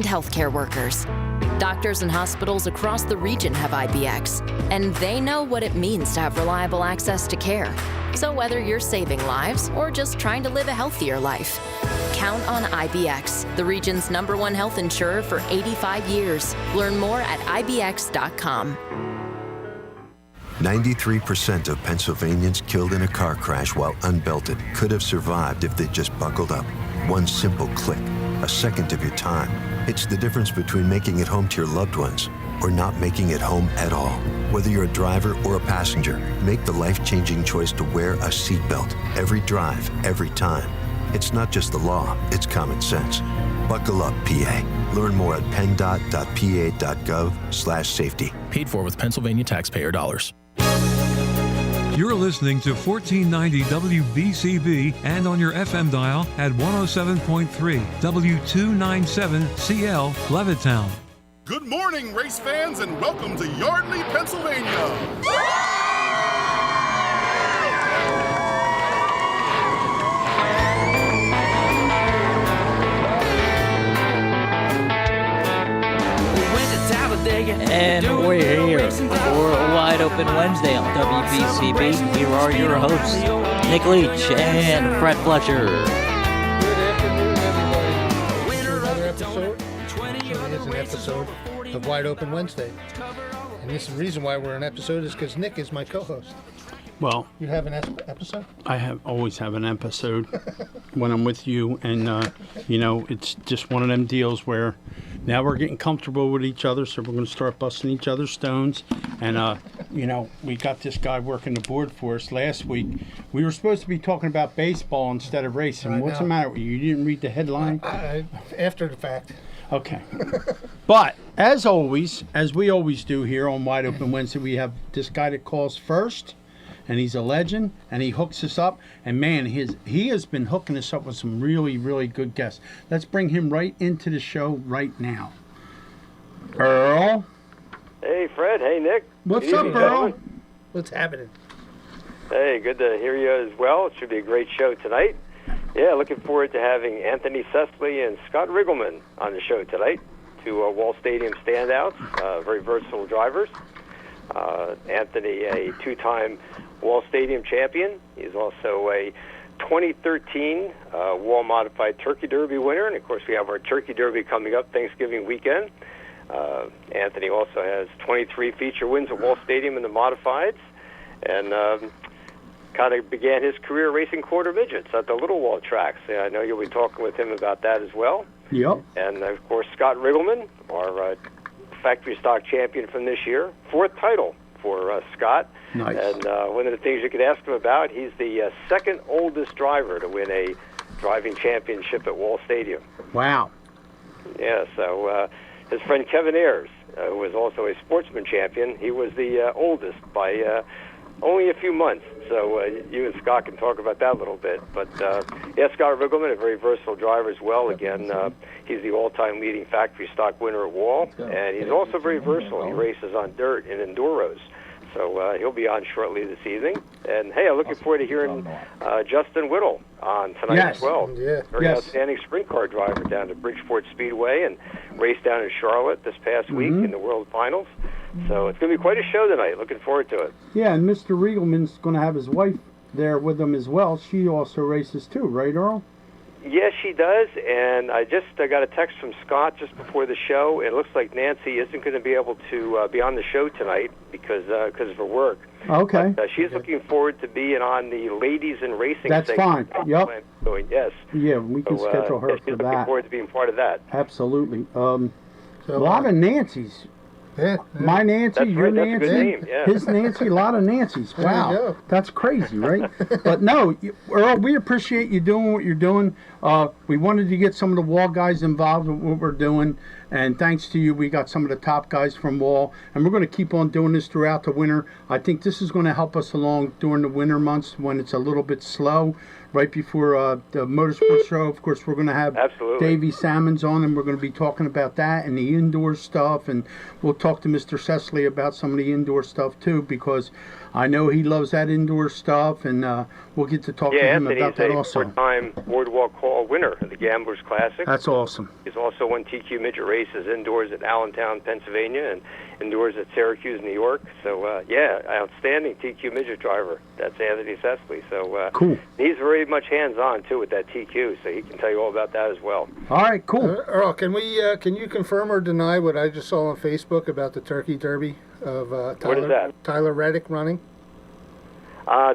healthcare workers. Doctors and hospitals across the region have IBX, and they know what it means to have reliable access to care. So whether you're saving lives or just trying to live a healthier life, count on IBX, the region's #1 health insurer for 85 years. Learn more at IBX.com. 93% of Pennsylvanians killed in a car crash while unbelted could have survived if they just buckled up. One simple click, a second of your time. It's the difference between making it home to your loved ones or not making it home at all. Whether you're a driver or a passenger, make the life-changing choice to wear a seatbelt. Every drive, every time. It's not just the law, it's common sense. Buckle up, PA. Learn more at penndot.pa.gov/safety. Paid for with Pennsylvania taxpayer dollars. You're listening to 1490 WBCB and on your FM dial at 107.3 W297CL Levittown. Good morning, race fans, and welcome to Yardley, Pennsylvania. And we're here for a Wide Open Wednesday on WBCB. Here are your hosts, Nick Leach and Fred Fletcher. Good afternoon, everybody. It's an episode of Wide Open Wednesday. And this is the reason why we're an episode is because Nick is my co-host. Well, you have an episode? I always have an episode when I'm with you, and it's just one of them deals where now we're getting comfortable with each other, so we're going to start busting each other's stones. And we got this guy working the board for us last week. We were supposed to be talking about baseball instead of racing. What's the matter with you? You didn't read the headline? After the fact. Okay. But as always, as we always do here on Wide Open Wednesday, we have this guy that calls first. And he's a legend, and he hooks us up. And man, he has been hooking us up with some really, really good guests. Let's bring him right into the show right now. Earl. Hey, Fred. Hey, Nick. What's up, Earl? What's happening? Hey, good to hear you as well. It should be a great show tonight. Yeah, looking forward to having Anthony Sesley and Scott Riggleman on the show tonight. Two Wall Stadium standouts, very versatile drivers. Anthony, a two-time Wall Stadium champion. He's also a 2013 Wall Modified Turkey Derby winner. And, of course, we have our Turkey Derby coming up Thanksgiving weekend. Anthony also has 23 feature wins at Wall Stadium in the Modifieds. And kind of began his career racing quarter midgets at the Little Wall tracks. I know you'll be talking with him about that as well. Yep. And, of course, Scott Riggleman, our factory stock champion from this year. 4th title for Scott. Nice. And one of the things you could ask him about, he's the second oldest driver to win a driving championship at Wall Stadium. Wow. Yeah, so his friend Kevin Ayers, who was also a sportsman champion, he was the oldest by only a few months. So you and Scott can talk about that a little bit. But, Scott Riggleman, a very versatile driver as well. Again, he's the all-time leading factory stock winner at Wall. And he's also very versatile. He races on dirt and enduros. So he'll be on shortly this evening. And, hey, I'm looking forward to hearing Justin Whittle on tonight as well. Yeah. Very outstanding sprint car driver down at Bridgeport Speedway and raced down in Charlotte this past week in the World Finals. So it's going to be quite a show tonight. Looking forward to it. Yeah, and Mr. Riegelman's going to have his wife there with him as well. She also races too, right, Earl? Yes, she does. And I got a text from Scott just before the show. It looks like Nancy isn't going to be able to be on the show tonight because of her work. Okay. But, she's looking forward to being on the Ladies in Racing. That's fine. Yep. Yes. Yeah, we can schedule her for that. She's looking forward to being part of that. Absolutely. A lot of Nancy's. Yeah. My Nancy, that's your right, Nancy, that's a good name, yeah. His Nancy, a lot of Nancy's. Wow, that's crazy, right? But no, Earl, we appreciate you doing what you're doing. We wanted to get some of the Wall guys involved with what we're doing, and thanks to you, we got some of the top guys from Wall, and we're going to keep on doing this throughout the winter. I think this is going to help us along during the winter months when it's a little bit slow. Right before the motorsports show, of course, we're going to have Davey Salmons on, and we're going to be talking about that and the indoor stuff, and we'll talk to Mr. Sesley about some of the indoor stuff too, because I know he loves that indoor stuff, and we'll get to talk to him about that also. Anthony's a four-time Boardwalk Hall winner of the Gamblers Classic. That's awesome. He's also won TQ midget races indoors at Allentown, Pennsylvania, and indoors at Syracuse, New York. So, outstanding TQ midget driver. That's Anthony Sesley. So, cool. He's very much hands-on, too, with that TQ, so he can tell you all about that as well. All right, cool. Earl, can you confirm or deny what I just saw on Facebook about the Turkey Derby of What is that? Tyler Reddick running?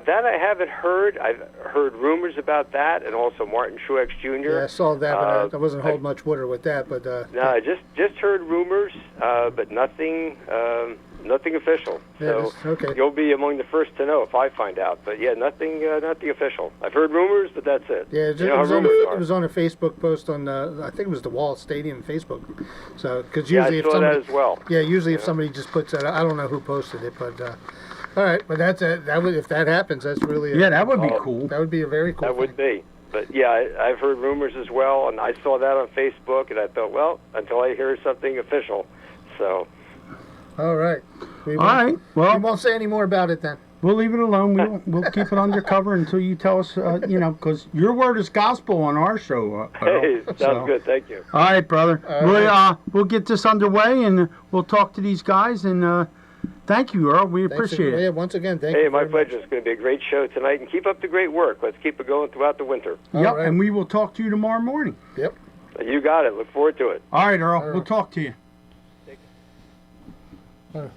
That I haven't heard. I've heard rumors about that, and also Martin Truex Jr. Yeah, I saw that, but I wasn't holding much water with that. But no, I just heard rumors, but nothing official. Yeah, so okay. You'll be among the first to know if I find out. But yeah, nothing official. I've heard rumors, but that's it. Yeah, it was on a Facebook post on I think it was the Wall Stadium Facebook. So because usually I saw that as well. Yeah, usually if somebody just puts that, I don't know who posted it, but. All right, but that's it. If that happens, that's really that would be cool. That would be a very cool. That would be. But yeah, I've heard rumors as well, and I saw that on Facebook, and I thought, well, until I hear something official, so. All right. All right. Well, we won't say any more about it then. We'll leave it alone. We'll keep it undercover until you tell us. Because your word is gospel on our show. Hey, sounds good. Thank you. All right, brother. We'll get this underway, and we'll talk to these guys and. Thank you, Earl. We appreciate it. Yeah, once again, thank you. Hey, my pleasure. It's going to be a great show tonight, and keep up the great work. Let's keep it going throughout the winter. Yep, and we will talk to you tomorrow morning. Yep. You got it. Look forward to it. All right, Earl. We'll talk to you.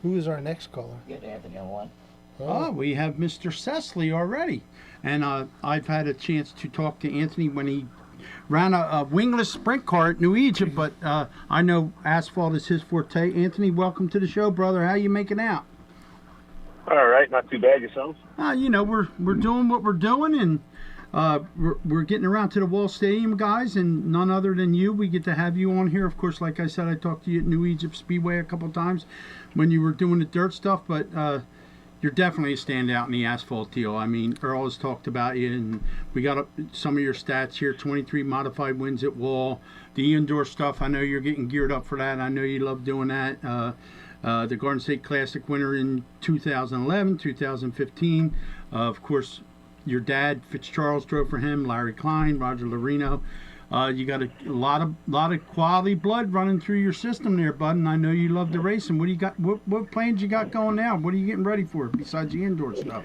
Who is our next caller? Get Anthony on one. Oh, we have Mr. Sesley already. And I've had a chance to talk to Anthony when he ran a wingless sprint car at New Egypt, but I know asphalt is his forte. Anthony, welcome to the show, brother. How you making out? All right, not too bad. Yourself? We're doing what we're doing, and we're getting around to the Wall Stadium, guys, and none other than you. We get to have you on here. Of course, like I said, I talked to you at New Egypt Speedway a couple times when you were doing the dirt stuff, but you're definitely a standout in the asphalt deal. I mean, Earl has talked about you, and we got some of your stats here, 23 modified wins at Wall. The indoor stuff, I know you're getting geared up for that. I know you love doing that. The Garden State Classic winner in 2011, 2015. Of course, your dad, Fitzcharles, drove for him, Larry Klein, Roger Lorino. You got a lot of quality blood running through your system there, bud, and I know you love the racing. What do you got? What plans you got going now? What are you getting ready for besides the indoor stuff?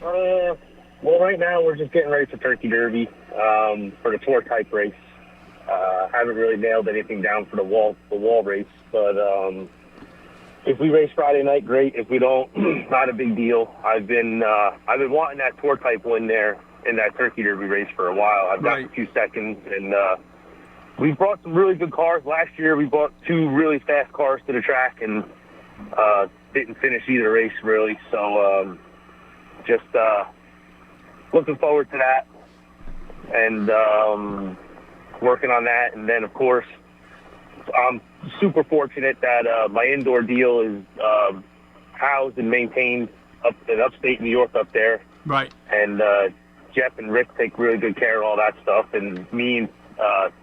Well, right now we're just getting ready for Turkey Derby for the tour type race. Haven't really nailed anything down for the wall race, but if we race Friday night, great. If we don't, not a big deal. I've been wanting that tour type win there in that Turkey Derby race for a while. I've got a few seconds, and we brought some really good cars. Last year we brought two really fast cars to the track and didn't finish either race really. So just looking forward to that and working on that. And then of course I'm super fortunate that my indoor deal is housed and maintained up in upstate New York up there. Right. And Jeff and Rick take really good care of all that stuff. And me and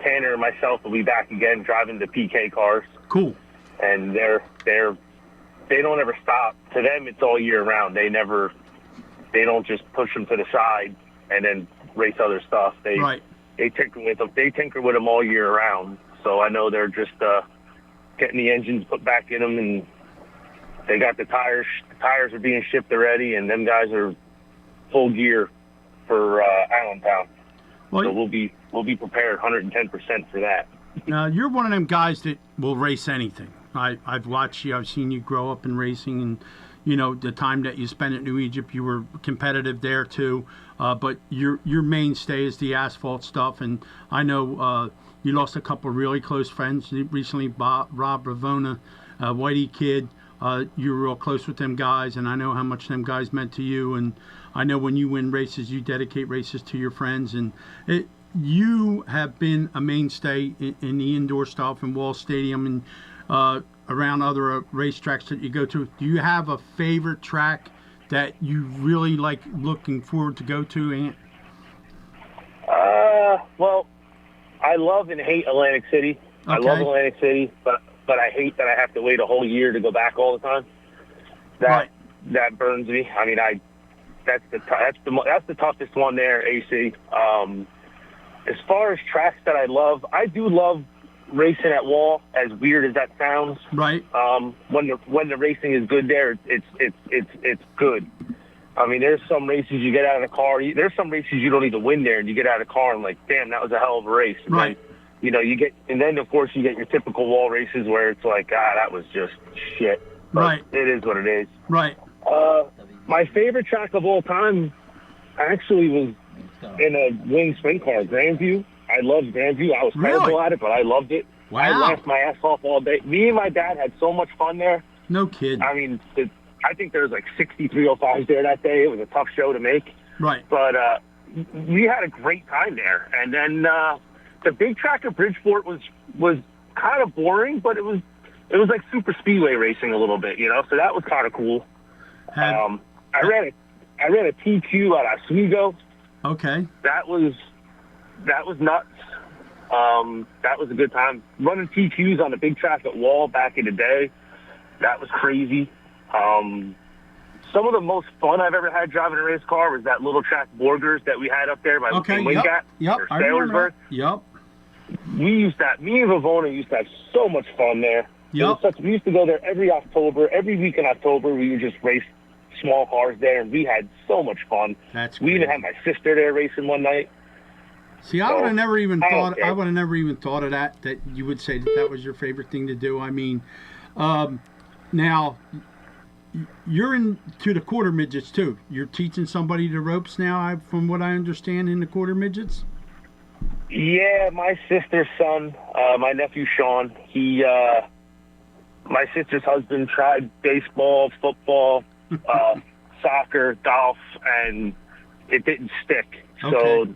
Tanner and myself will be back again driving the PK cars. Cool. And they don't ever stop. To them, it's all year round. They don't just push them to the side and then race other stuff. They tinker with them. They tinker with them all year round. So I know they're just getting the engines put back in them, and they got the tires. The tires are being shipped already, and them guys are full gear for Allentown. Well, so we'll be prepared 110% for that. You're one of them guys that will race anything. I've watched you. I've seen you grow up in racing, and the time that you spent at New Egypt, you were competitive there too. But your mainstay is the asphalt stuff, and I know you lost a couple of really close friends recently. Rob Ravona, Whitey Kid. You were real close with them guys, and I know how much them guys meant to you. And I know when you win races, you dedicate races to your friends, and you have been a mainstay in the indoor stuff in Wall Stadium and around other racetracks that you go to. Do you have a favorite track that you really like looking forward to go to, Ant? Well, I love and hate Atlantic City. Okay. I love Atlantic City, but I hate that I have to wait a whole year to go back all the time. that burns me. I mean, that's the toughest one there, AC. As far as tracks that I love, I do love racing at Wall. As weird as that sounds, right? When the racing is good there, it's good. I mean, there's some races you get out of the car. There's some races you don't even win there, and you get out of the car and like, damn, that was a hell of a race. And right. Then, and then of course you get your typical Wall races where it's like, that was just shit. But right. It is what it is. Right. My favorite track of all time actually was in a wing sprint car, Grandview. I loved Grandview. I was terrible at it, but I loved it. Wow. I laughed my ass off all day. Me and my dad had so much fun there. No kidding. I mean, I think there was like 60 305s there that day. It was a tough show to make. Right. But we had a great time there. And then the big track of Bridgeport was kind of boring, but it was like super speedway racing a little bit, so that was kind of cool. I ran a TQ at Oswego. Okay. That was nuts. That was a good time. Running TQs on the big track at Wall back in the day, that was crazy. Some of the most fun I've ever had driving a race car was that little track Borgers that we had up there by Wingat. Yep. Or I remember. Yep. Me and Vivona used to have so much fun there. Yep. We used to go there every October. Every week in October, we would just race small cars there, and we had so much fun. We even had my sister there racing one night. See, I would have never even thought. I would have never even thought of that. That you would say that was your favorite thing to do. I mean, now you're into the quarter midgets too. You're teaching somebody the ropes now, from what I understand, in the quarter midgets. Yeah, my sister's son, my nephew Sean. My sister's husband tried baseball, football, soccer, golf, and it didn't stick. Okay. So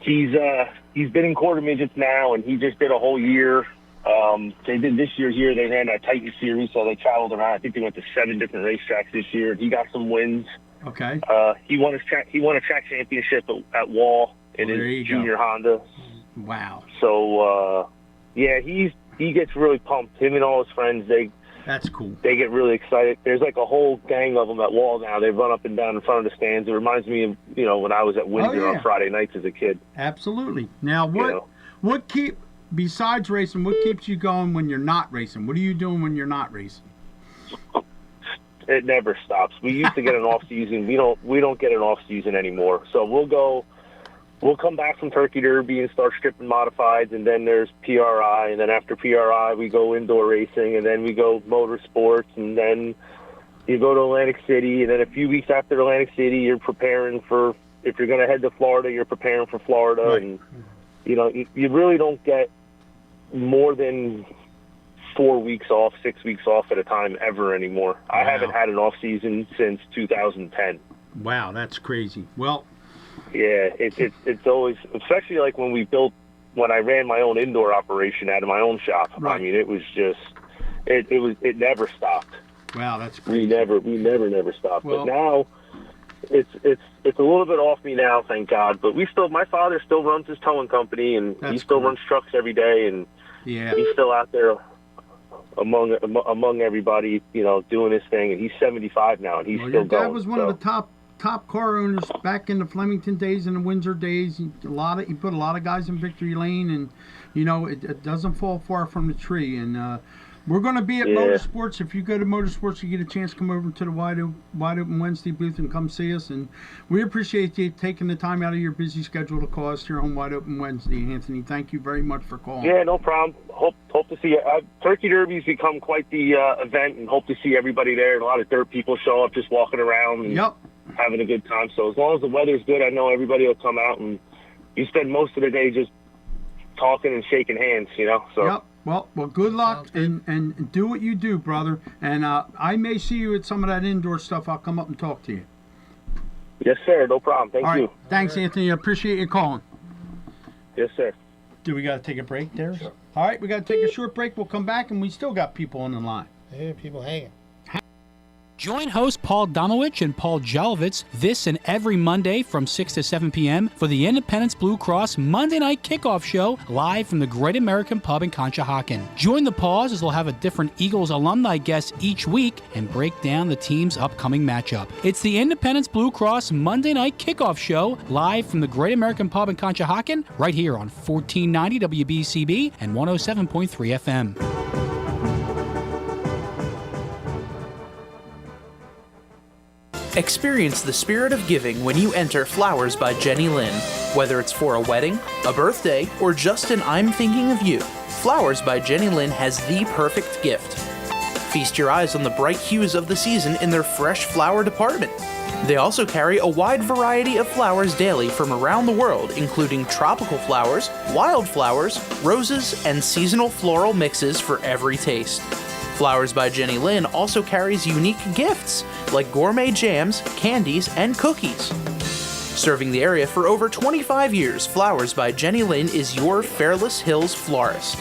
he's been in quarter midgets now, and he just did a whole year. They did this year here. They ran a Titan series, so they traveled around. I think they went to 7 different racetracks this year. He got some wins. Okay. He won a track championship at Wall in his junior Honda. Wow. So yeah, he gets really pumped. Him and all his friends, that's cool. They get really excited. There's like a whole gang of them at Wall now. They run up and down in front of the stands. It reminds me of when I was at Windsor on Friday nights as a kid. Absolutely. Now what besides racing, what keeps you going when you're not racing? What are you doing when you're not racing? It never stops. We used to get an off season. We don't get an off season anymore. So we'll come back from Turkey Derby and start stripping modifieds, and then there's PRI, and then after PRI we go indoor racing, and then we go motorsports, and then you go to Atlantic City, and then a few weeks after Atlantic City you're preparing for, if you're going to head to Florida, you're preparing for Florida. Right. And you really don't get more than 4 weeks off, 6 weeks off at a time ever anymore. Wow. I haven't had an off season since 2010. Wow, that's crazy. Well, yeah, it's always, especially like when I ran my own indoor operation out of my own shop. Right. I mean, it was just, it never stopped. Wow, that's crazy. We never stopped. Well, but now it's a little bit off me now, thank God. But my father still runs his towing company, and he still runs trucks every day, and he's still out there among everybody, doing his thing. And he's 75 now, and he's still going. Your dad was one of the top car owners back in the Flemington days and the Windsor days. He put a lot of guys in victory lane, and it doesn't fall far from the tree. And we're going to be at Motorsports. If you go to Motorsports, you get a chance to come over to the Wide Open Wednesday booth and come see us. And we appreciate you taking the time out of your busy schedule to call us here on Wide Open Wednesday, Anthony. Thank you very much for calling. Yeah, no problem. Hope to see you. Turkey Derby's become quite the event, and hope to see everybody there. A lot of dirt people show up, just walking around and having a good time. So as long as the weather's good, I know everybody will come out, and you spend most of the day just talking and shaking hands, So. Yep. Well, good luck, and do what you do, brother. And I may see you at some of that indoor stuff. I'll come up and talk to you. Yes, sir. No problem. Thank you. Thanks, Anthony. I appreciate you calling. Yes, sir. Do we got to take a break there? Sure. All right, we got to take a short break. We'll come back, and we still got people on the line. Yeah, people hanging. Join hosts Paul Domowitch and Paul Jolovitz this and every Monday from 6 to 7 p.m. for the Independence Blue Cross Monday Night Kickoff Show live from the Great American Pub in Conshohocken. Join the Paws as they'll have a different Eagles alumni guest each week and break down the team's upcoming matchup. It's the Independence Blue Cross Monday Night Kickoff Show live from the Great American Pub in Conshohocken right here on 1490 WBCB and 107.3 FM. Experience the spirit of giving when you enter Flowers by Jenny Lynn. Whether it's for a wedding, a birthday, or just an I'm thinking of you, Flowers by Jenny Lynn has the perfect gift. Feast your eyes on the bright hues of the season in their fresh flower department. They also carry a wide variety of flowers daily from around the world, including tropical flowers, wildflowers, roses, and seasonal floral mixes for every taste. Flowers by Jenny Lynn also carries unique gifts like gourmet jams, candies, and cookies. Serving the area for over 25 years, Flowers by Jenny Lynn is your Fairless Hills florist.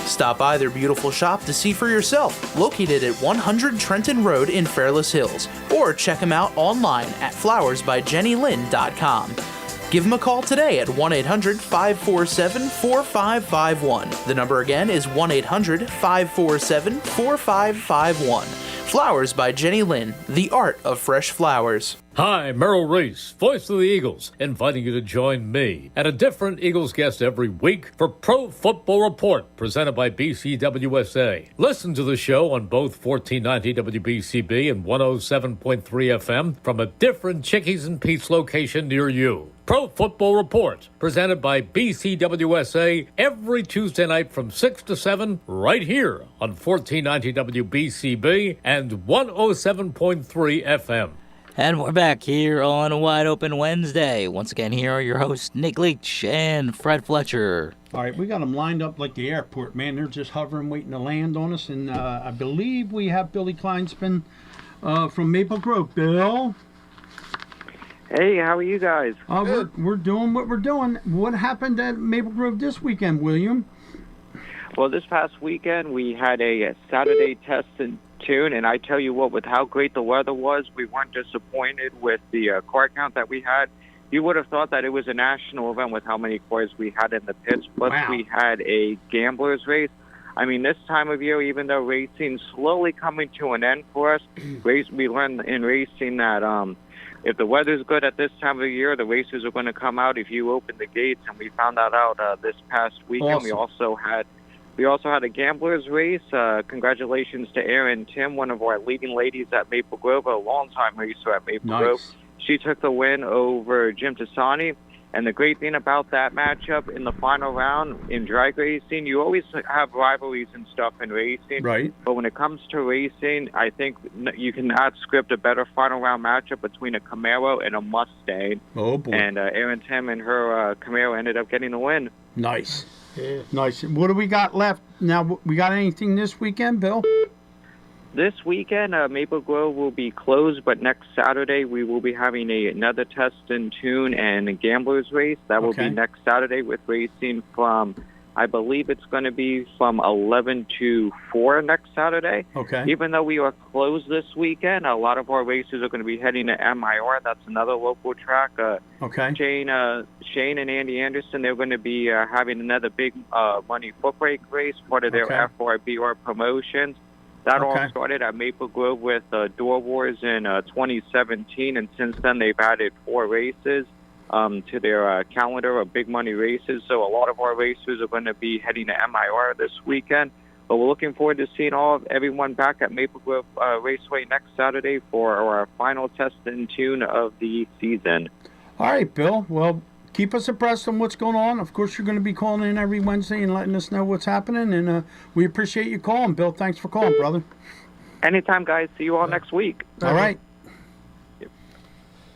Stop by their beautiful shop to see for yourself, located at 100 Trenton Road in Fairless Hills, or check them out online at flowersbyjennylynn.com. Give them a call today at 1-800-547-4551. The number again is 1-800-547-4551. Flowers by Jenny Lynn, the art of fresh flowers. Hi, Merrill Reese, voice of the Eagles, inviting you to join me and a different Eagles guest every week for Pro Football Report, presented by BCWSA. Listen to the show on both 1490 WBCB and 107.3 FM from a different Chickies and Pete's location near you. Pro Football Report, presented by BCWSA every Tuesday night from 6 to 7 right here on 1490 WBCB and 107.3 FM. And we're back here on Wide Open Wednesday. Once again, here are your hosts, Nick Leach and Fred Fletcher. All right, we got them lined up like the airport, man. They're just hovering, waiting to land on us. And I believe we have Billy Kleinspin from Maple Grove. Bill? Hey, how are you guys? We're doing what we're doing. What happened at Maple Grove this weekend, William? Well, this past weekend, we had a Saturday test and tune, and I tell you what, with how great the weather was, we weren't disappointed with the car count that we had. You would have thought that it was a national event with how many cars we had in the pits, plus we had a gambler's race. I mean, this time of year, even though racing's slowly coming to an end for us, we learned in racing that if the weather's good at this time of the year, the racers are going to come out if you open the gates, and we found that out this past weekend. Awesome. We also had a gambler's race. Congratulations to Erin Tim, one of our leading ladies at Maple Grove, a longtime racer at Maple Grove. She took the win over Jim Tassani. And the great thing about that matchup in the final round in drag racing, you always have rivalries and stuff in racing. Right. But when it comes to racing, I think you cannot script a better final round matchup between a Camaro and a Mustang. Oh, boy. And Erin Tim and her Camaro ended up getting the win. Nice. Yeah. Nice. What do we got left? Now, we got anything this weekend, Bill? This weekend, Maple Grove will be closed, but next Saturday we will be having another test and tune and a gambler's race. That will be next Saturday with racing from, I believe it's going to be from 11 to 4 next Saturday. Okay. Even though we are closed this weekend, a lot of our racers are going to be heading to MIR. That's another local track. Shane and Andy Anderson, they're going to be having another big money foot brake race, part of their FRBR promotions. That all started at Maple Grove with Door Wars in 2017, and since then they've added 4 races to their calendar of big money races. So a lot of our racers are going to be heading to MIR this weekend. But we're looking forward to seeing everyone back at Maple Grove Raceway next Saturday for our final test and tune of the season. All right, Bill. Well, keep us abreast on what's going on. Of course, you're going to be calling in every Wednesday and letting us know what's happening, and we appreciate you calling, Bill. Thanks for calling, brother. Anytime, guys. See you all next week. All right. Yep.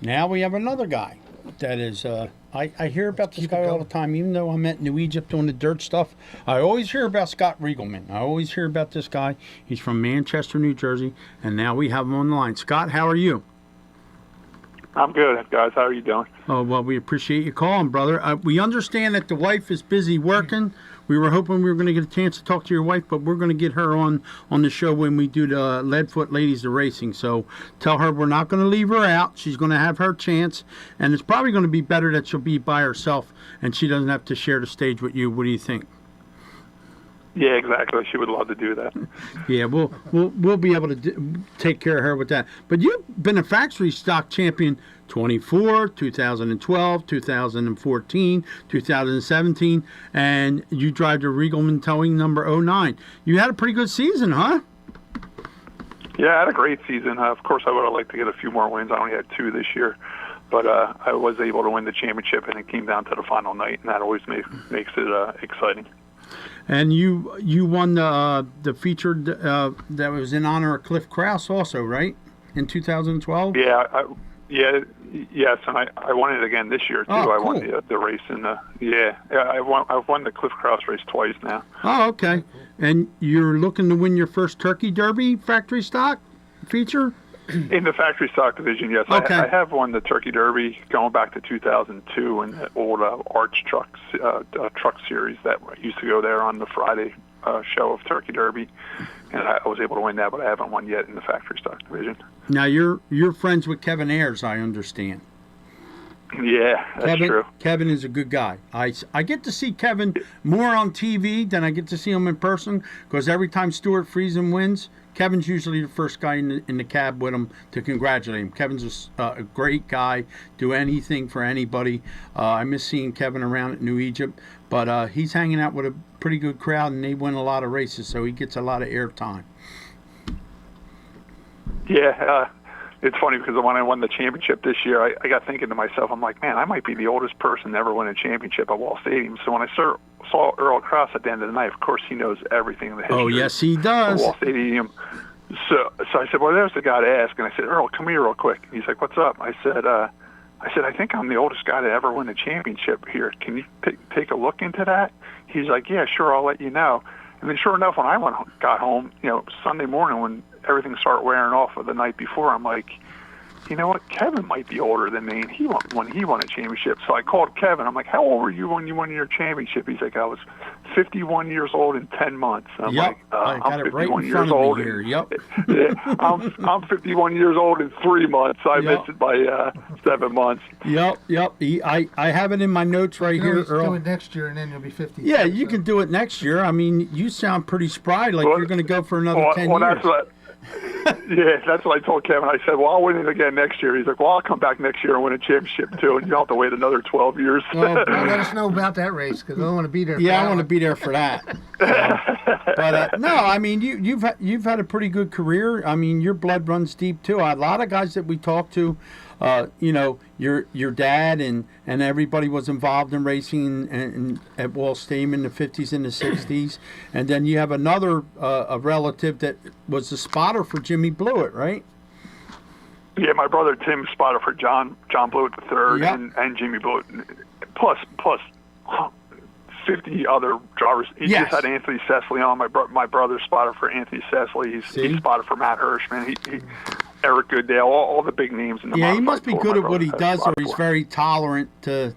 Now we have another guy that is, I hear about this guy all the time, even though I'm at New Egypt doing the dirt stuff. I always hear about Scott Riegelman. I always hear about this guy. He's from Manchester, New Jersey, and now we have him on the line. Scott, how are you? I'm good, guys. How are you doing? Oh, well, we appreciate you calling, brother. We understand that the wife is busy working we were hoping we were going to get a chance to talk to your wife, but we're going to get her on the show when we do the Leadfoot Ladies of Racing. So tell her we're not going to leave her out. She's going to have her chance, and it's probably going to be better that she'll be by herself and she doesn't have to share the stage with you. What do you think? Yeah, exactly. She would love to do that. Yeah, we'll be able to take care of her with that. But you've been a factory stock champion 24, 2012, 2014, 2017, and you drive the Riegelman Towing number 09. You had a pretty good season, huh? Yeah, I had a great season. Of course, I would have liked to get a few more wins. I only had 2 this year. But I was able to win the championship, and it came down to the final night, and that always makes it exciting. And you won the feature that was in honor of Cliff Krause also, right? In 2012? Yeah, yes, and I won it again this year too. Oh, cool. I won the race in I've won the Cliff Krause race twice now. Oh, okay. And you're looking to win your first Turkey Derby factory stock feature? In the factory stock division, yes. Okay. I have won the Turkey Derby going back to 2002 in the old Arch truck series that used to go there on the Friday show of Turkey Derby, and I was able to win that, but I haven't won yet in the factory stock division. Now you're friends with Kevin Ayers, I understand. Yeah, that's true. Kevin is a good guy. I get to see Kevin more on TV than I get to see him in person, because every time Stuart Friesen wins, Kevin's usually the first guy in the cab with him to congratulate him. Kevin's a great guy, do anything for anybody. I miss seeing Kevin around at New Egypt, but he's hanging out with a pretty good crowd, and they win a lot of races, so he gets a lot of airtime. Yeah, it's funny because when I won the championship this year, I got thinking to myself, I'm like, man, I might be the oldest person to ever win a championship at Wall Stadium. So when I saw Earl Krause at the end of the night, of course he knoes everything in the history. Oh, yes, he does. Of Wall Stadium. So I said, well, there's the guy to ask. And I said, Earl, come here real quick. He's like, what's up? I said, I think I'm the oldest guy to ever win a championship here. Can you take a look into that? He's like, yeah, sure, I'll let you know. And then sure enough, when I got home, Sunday morning when everything started wearing off of the night before, I'm like, you know what, Kevin might be older than me, and when he won a championship. So I called Kevin. I'm like, how old were you when you won your championship? He's like, I was 51 years old in 10 months. And I'm like, I got I'm it right 51 in years front of old. me here. Yep. I'm 51 years old in 3 months. I missed it by 7 months. Yep. I have it in my notes right here, Earl. Do it next year, and then you'll be 50. Yeah, you can do it next year. I mean, you sound pretty spry, like you're going to go for another 10 years. That's what I told Kevin. I said, well, I'll win it again next year. He's like, well, I'll come back next year and win a championship too, and you'll have to wait another 12 years. Well, let us know about that race, because I want to be there. Yeah, I want to be there for that. But no, I mean, you've had a pretty good career. I mean, your blood runs deep too. A lot of guys that we talk to, your dad and everybody was involved in racing and at Wall Stadium in the 50s and the 60s. And then you have another a relative that was the spotter for Jimmy Blewett, right? Yeah, my brother Tim spotted for John Blewett III and Jimmy Blewett, plus 50 other drivers. He just had Anthony Cecily on. My brother spotted for Anthony Cecily. He spotted for Matt Hirschman. He Eric Goodale, all the big names in the he must be good at what he does, or he's very tolerant to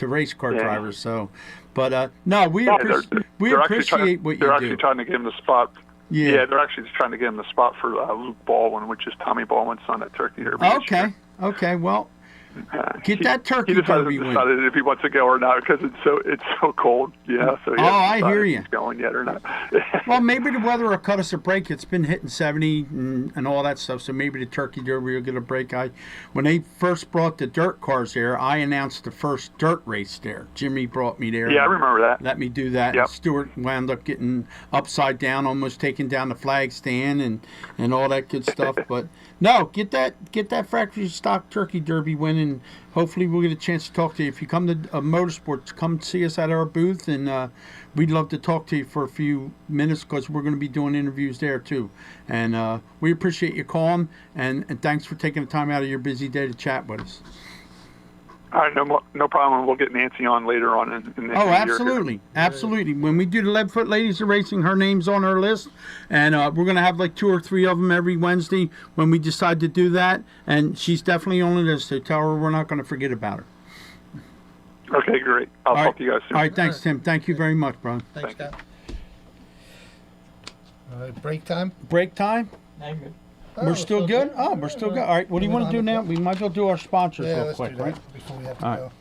race car drivers. So, but no, we appreciate what you do. They're actually trying to give him the spot. Yeah, they're actually just trying to give him the spot for Luke Baldwin, which is Tommy Baldwin's son at Turkey Derby. Okay, well, get that Turkey Derby win. He decided if he wants to go or not, because it's so cold. Yeah, so I hear you. If he's going yet or not? Well, maybe the weather will cut us a break. It's been hitting 70 and all that stuff, so maybe the Turkey Derby will get a break. When they first brought the dirt cars there, I announced the first dirt race there. Jimmy brought me there. Yeah, I remember that. Let me do that. Yep. And Stuart wound up getting upside down, almost taking down the flag stand and all that good stuff. But no, get that factory stock Turkey Derby win, and hopefully we'll get a chance to talk to you. If you come to Motorsports, come see us at our booth, and we'd love to talk to you for a few minutes, because we're going to be doing interviews there too. And we appreciate you calling, and thanks for taking the time out of your busy day to chat with us. All right, no problem. We'll get Nancy on later on in the Oh, absolutely. Absolutely. When we do the Leadfoot Ladies of Racing, her name's on our list, and we're going to have like 2 or 3 of them every Wednesday when we decide to do that, and she's definitely on the list, so tell her we're not going to forget about her. Okay, great. I'll talk to you guys soon. All right, thanks, Tim. Thank you very much, bro. Thanks, Scott. All right, break time? Break time? We're still good? Oh, We're still good. All right, what do you want to do now? We might as well do our sponsors real let's quick, do that right? before we have to All go. right.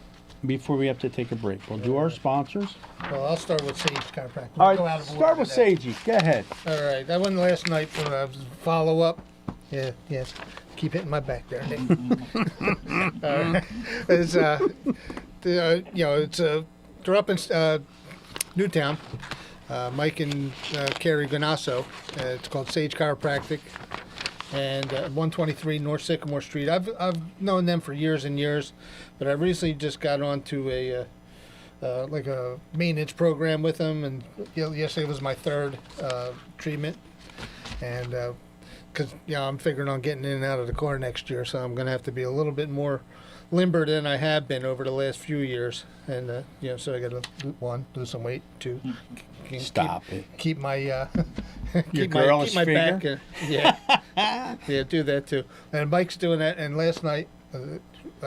Before we have to take a break. We'll do our sponsors. Well, I'll start with Sage Chiropractic. All Go out right, of start order with today. Sagey. Go ahead. All right, that one last night for a follow-up. Yeah, yes. Keep hitting my back there, Nick. It's, they're up in Newtown. Mike and Carrie Ganasso. It's called Sage Chiropractic. And 123 North Sycamore Street. I've known them for years and years, but I recently just got onto a like a maintenance program with them, and yesterday was my third treatment, and because I'm figuring on getting in and out of the car next year, so I'm going to have to be a little bit more limber than I have been over the last few years, and so I got to lose some weight, 2, keep my keep my back, yeah, do that too. And Mike's doing that. And last night, oh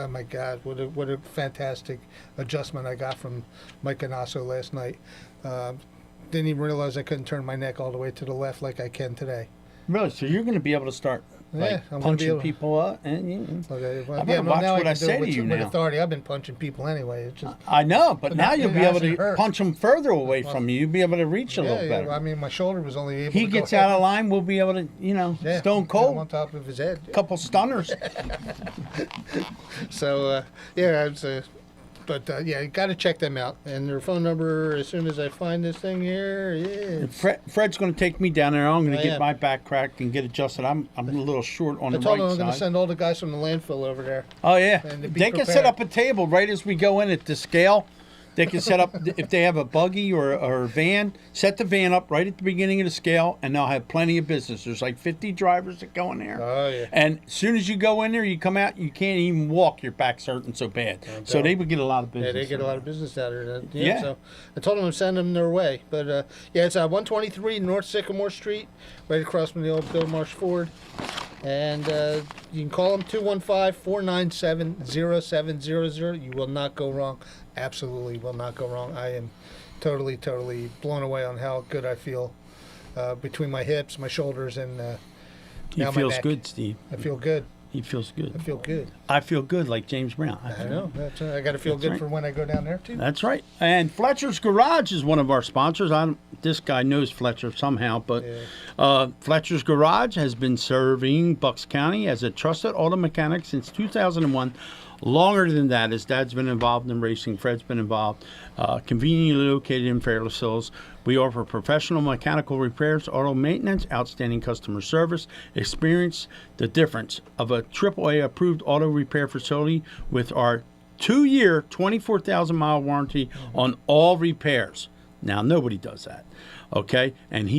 my God, what a fantastic adjustment I got from Mike Ganasso last night. Didn't even realize I couldn't turn my neck all the way to the left like I can today. Really? So you're going to be able to start I'm punching people up? And, okay, well, watch now what I can do say it to with, you with now. authority. I've been punching people anyway. It's just, I know, but now you'll be able to hurt. punch them further away from you. You'll be able to reach a little better. I mean, my shoulder was only able He to gets go out of line, we'll be able to, stone cold. on top of his head. Couple stunners. So, it's but you got to check them out. And their phone number, as soon as I find this thing here, Fred's going to take me down there. I'm going to I get am. my back cracked and get adjusted. I'm a little short on I the told right them I'm side. going to send all the guys from the landfill over there. Oh, yeah. And to be They can set prepared. up a table right as we go in at the scale. They can set up, if they have a buggy or a van, set the van up right at the beginning of the scale, and they'll have plenty of business. There's like 50 drivers that go in there. Oh, yeah. And as soon as you go in there, you come out, you can't even walk. Your back's hurting so bad. So they would get a lot of business. Yeah, they get a lot of business out of it. Yeah. So I told them to send them their way. But, it's 123 North Sycamore Street, right across from the old Bill Marsh Ford. And you can call them 215-497-0700. You will not go wrong. Absolutely will not go wrong. I am totally blown away on how good I feel between my hips, my shoulders, and now He my feels neck. good, Steve. I feel good. He feels good. I feel good. I feel good like James Brown. I know. That's I got to feel That's good right. for when I go down there, too. That's right. And Fletcher's Garage is one of our sponsors. This guy knows Fletcher somehow, but Fletcher's Garage has been serving Bucks County as a trusted auto mechanic since 2001. Longer than that, his dad's been involved in racing. Fred's been involved. Conveniently located in Fairless Hills. We offer professional mechanical repairs, auto maintenance, outstanding customer service. Experience the difference of a AAA approved auto repair facility with our 2-year, 24,000-mile warranty on all repairs. Now, nobody does that. Okay, and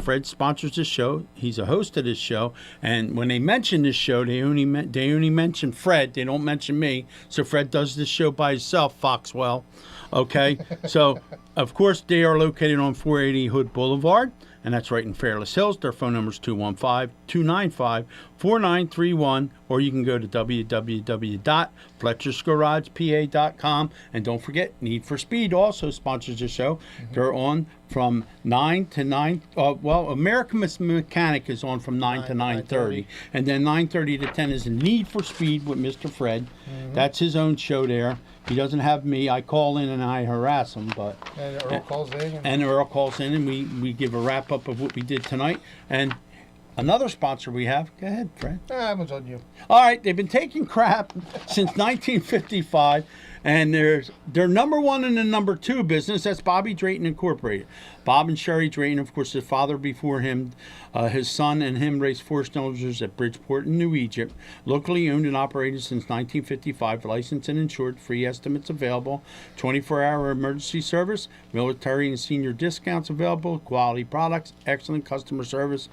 Fred sponsors this show. He's a host of this show, and when they mention this show, they only mention Fred. They don't mention me. So Fred does this show by himself, Foxwell. Okay, so of course they are located on 480 Hood Boulevard, and that's right in Fairless Hills. Their phone number is 215-295-4931, or you can go to www.fletchersgaragepa.com. And don't forget, Need for Speed also sponsors the show. They're on from 9 to 9. American Mechanic is on from 9 to 9:30. And then 9:30 to 10 is Need for Speed with Mr. Fred. That's his own show there. He doesn't have me. I call in and I harass him, but And Earl calls in. and Earl calls in and we give a wrap up of what we did tonight. And another sponsor we have. Go ahead, Fred. That one's on you. All right, they've been taking crap since 1955, and they're number one in the number two business. That's Bobby Drayton Incorporated. Bob and Sherry Drayton, of course, his father before him, his son and him raced 4-cylinders at Bridgeport in New Egypt. Locally owned and operated since 1955, licensed and insured, free estimates available, 24-hour emergency service, military and senior discounts available, quality products, excellent customer service,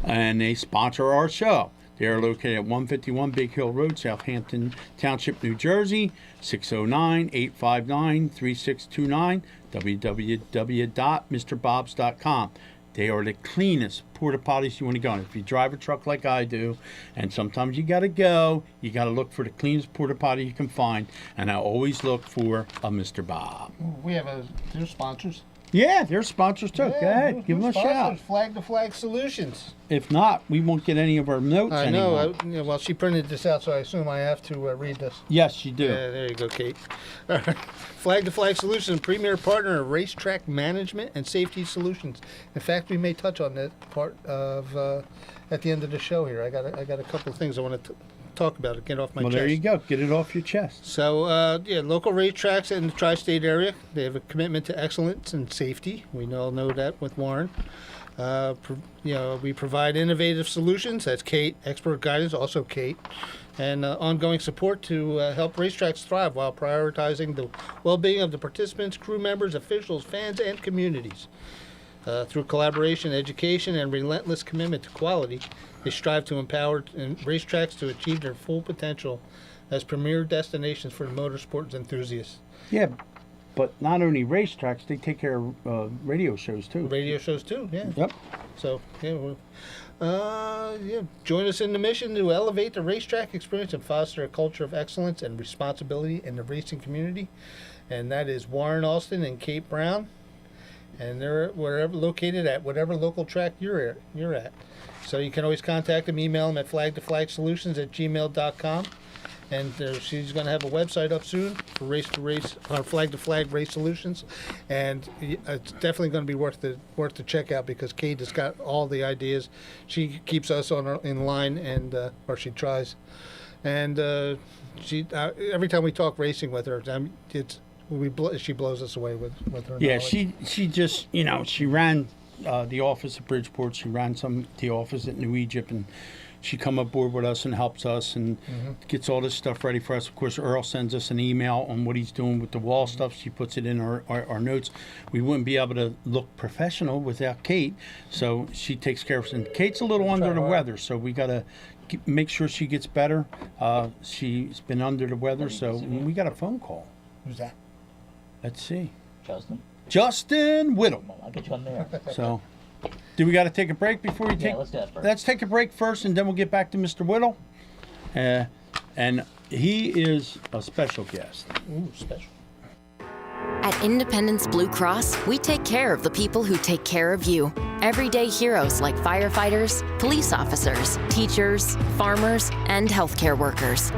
and they sponsor our show. They are located at 151 Big Hill Road, Southampton Township, New Jersey, 609-859-3629, www.mrbobs.com. They are the cleanest porta potties you want to go in. If you drive a truck like I do, and sometimes you got to go, you got to look for the cleanest porta potty you can find. And I always look for a Mr. Bob. We have they're sponsors. Yeah, they're sponsors too. Go ahead, give them a shout. Flag to Flag Solutions. If not, we won't get any of our notes anymore. I know. Well, she printed this out, so I assume I have to read this. Yes, you do. Yeah, there you go, Kate. All right. Flag to Flag Solutions, premier partner of racetrack management and safety solutions. In fact, we may touch on that part of at the end of the show here. I got a couple of things I want to talk about it, get off my chest. Well, there you go. Get it off your chest. So, local racetracks in the tri-state area, they have a commitment to excellence and safety. We all know that with Warren. We provide innovative solutions. That's Kate. Expert guidance, also Kate. And ongoing support to help racetracks thrive while prioritizing the well-being of the participants, crew members, officials, fans, and communities. Through collaboration, education, and relentless commitment to quality, they strive to empower racetracks to achieve their full potential as premier destinations for motorsports enthusiasts. Yeah, but not only racetracks, they take care of radio shows too. Radio shows too, yeah. Yep. So, join us in the mission to elevate the racetrack experience and foster a culture of excellence and responsibility in the racing community. And that is Warren Alston and Kate Brown. And they're located at whatever local track you're at. So you can always contact them, email them at flagtoflagsolutions@gmail.com. And she's going to have a website up soon for Race to Race, Flag to Flag Race Solutions. And it's definitely going to be worth the check out because Kate has got all the ideas. She keeps us in line, and or she tries. And she every time we talk racing with her, she blows us away with her knowledge. she just, she ran the office at Bridgeport. She ran the office at New Egypt, and she come aboard with us and helps us and gets all this stuff ready for us. Of course, Earl sends us an email on what he's doing with the wall stuff. She puts it in our notes. We wouldn't be able to look professional without Kate, so she takes care of us. And Kate's a little under the weather, so we got to make sure she gets better. She's been under the weather, so we got a phone call. Who's that? Let's see. Justin Whittle. I'll get you on there. So, do we got to take a break before we take? Yeah, let's do that first. Let's take a break first, and then we'll get back to Mr. Whittle. And he is a special guest. Ooh, special. At Independence Blue Cross, we take care of the people who take care of you. Everyday heroes like firefighters, police officers, teachers, farmers, and healthcare workers.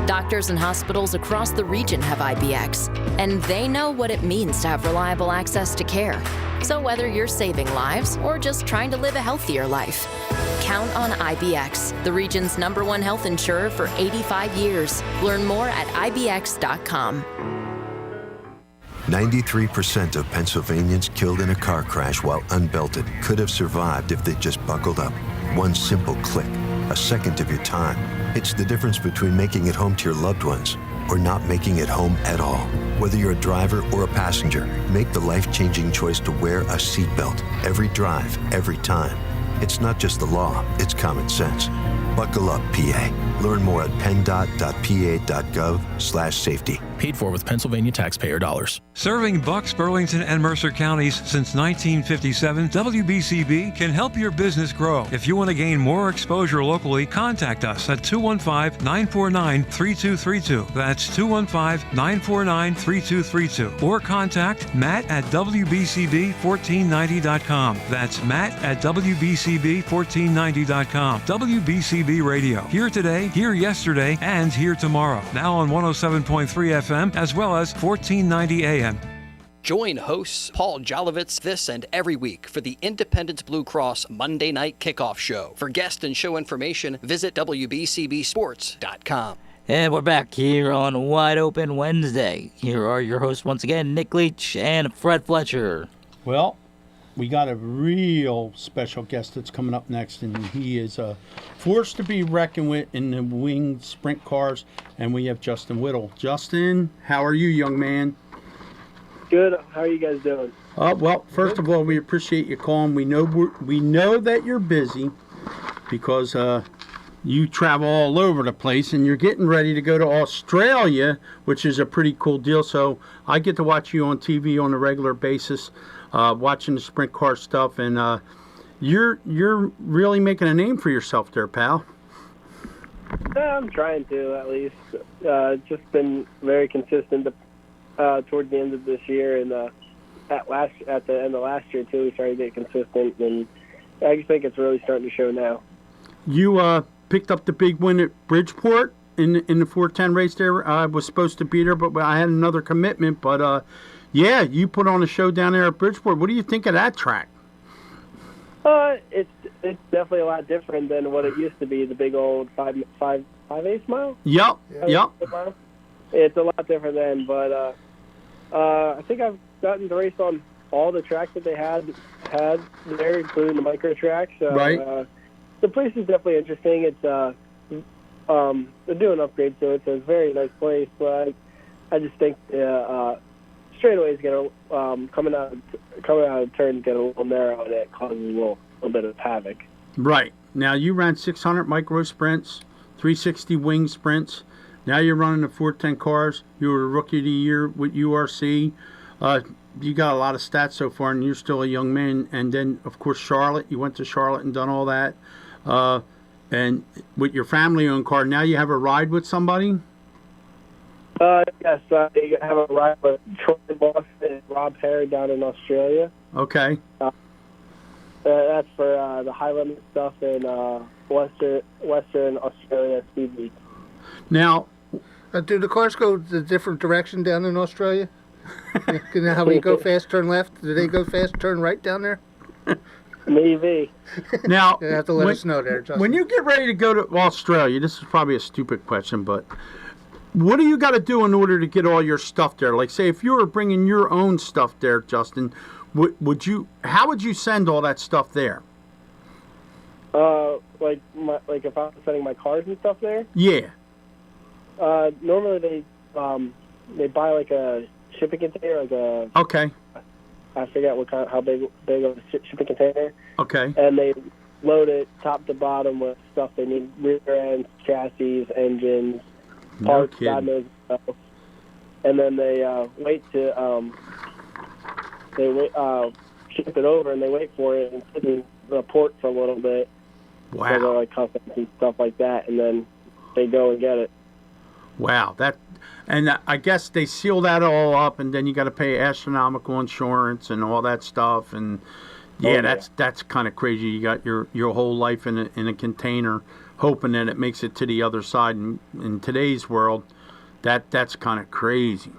Doctors and hospitals across the region have IBX, and they know what it means to have reliable access to care. So whether you're saving lives or just trying to live a healthier life, count on IBX, the region's #1 health insurer for 85 years. Learn more at IBX.com. 93% of Pennsylvanians killed in a car crash while unbelted could have survived if they'd just buckled up. One simple click, a second of your time. It's the difference between making it home to your loved ones or not making it home at all. Whether you're a driver or a passenger, make the life-changing choice to wear a seatbelt every drive, every time. It's not just the law, it's common sense. Buckle up, PA. Learn more at PennDOT.pa.gov/safety. Paid for with Pennsylvania taxpayer dollars. Serving Bucks, Burlington, and Mercer counties since 1957, WBCB can help your business grow. If you want to gain more exposure locally, contact us at 215-949-3232. That's 215-949-3232. Or contact Matt at WBCB1490.com. That's Matt at WBCB1490.com. WBCB Radio. Here today, here yesterday, and here tomorrow. Now on 107.3 FM as well as 1490 AM. Join hosts Paul Jolovitz this and every week for the Independence Blue Cross Monday Night Kickoff Show. For guest and show information, visit WBCBsports.com. And we're back here on Wide Open Wednesday. Here are your hosts once again, Nick Leach and Fred Fletcher. Well, we got a real special guest that's coming up next, and he is a force to be reckoned with in the winged sprint cars, and we have Justin Whittle. Justin, how are you, young man? Good. How are you guys doing? Well, first of all, we appreciate you calling. We know that you're busy because you travel all over the place, and you're getting ready to go to Australia, which is a pretty cool deal. So I get to watch you on TV on a regular basis, watching the sprint car stuff, and you're really making a name for yourself there, pal. I'm trying to, at least. Just been very consistent towards the end of this year, and at the end of last year too, we started to get consistent, and I just think it's really starting to show now. You picked up the big win at Bridgeport in the 410 race there. I was supposed to be there, but I had another commitment. But yeah, you put on a show down there at Bridgeport. What do you think of that track? It's definitely a lot different than what it used to be. The big old 5/8 mile. Yep. It's a lot different then, but I think I've gotten to race on all the tracks that they had there, including the micro tracks. Right. The place is definitely interesting. It's they're doing upgrades to it, so it's a very nice place. But I just think straightaways get coming out of turns get a little narrow, and it causes a little bit of havoc. Right. Now you ran 600 micro sprints, 360 wing sprints. Now you're running the 410 cars. You were Rookie of the Year with URC. You got a lot of stats so far, and you're still a young man. And then, of course, Charlotte. You went to Charlotte and done all that. And with your family-owned car, now you have a ride with somebody? Yes, I have a ride with Troy Boston and Rob Hare down in Australia. Okay. That's for the high limit stuff in Western Australia Speed Week. Now, do the cars go the different direction down in Australia? You know how we go fast, turn left? Do they go fast, turn right down there? Maybe. Now, you have to let us know there, Justin. When you get ready to go to Australia, this is probably a stupid question, but what do you got to do in order to get all your stuff there? Like, say, if you were bringing your own stuff there, Justin, how would you send all that stuff there? Like if I was sending my cars and stuff there? Yeah. Normally they buy like a shipping container, like a. Okay. I forget how big of a shipping container. Okay. And they load it top to bottom with stuff they need: rear ends, chassis, engines, parts, God knows what else. And then they wait to ship it over, and they wait for it and sit in the port for a little bit. Wow. So they're like customs and stuff like that, and then they go and get it. Wow, and I guess they seal that all up, and then you got to pay astronomical insurance and all that stuff, and that's kind of crazy. You got your whole life in a container, hoping that it makes it to the other side. And in today's world, that's kind of crazy.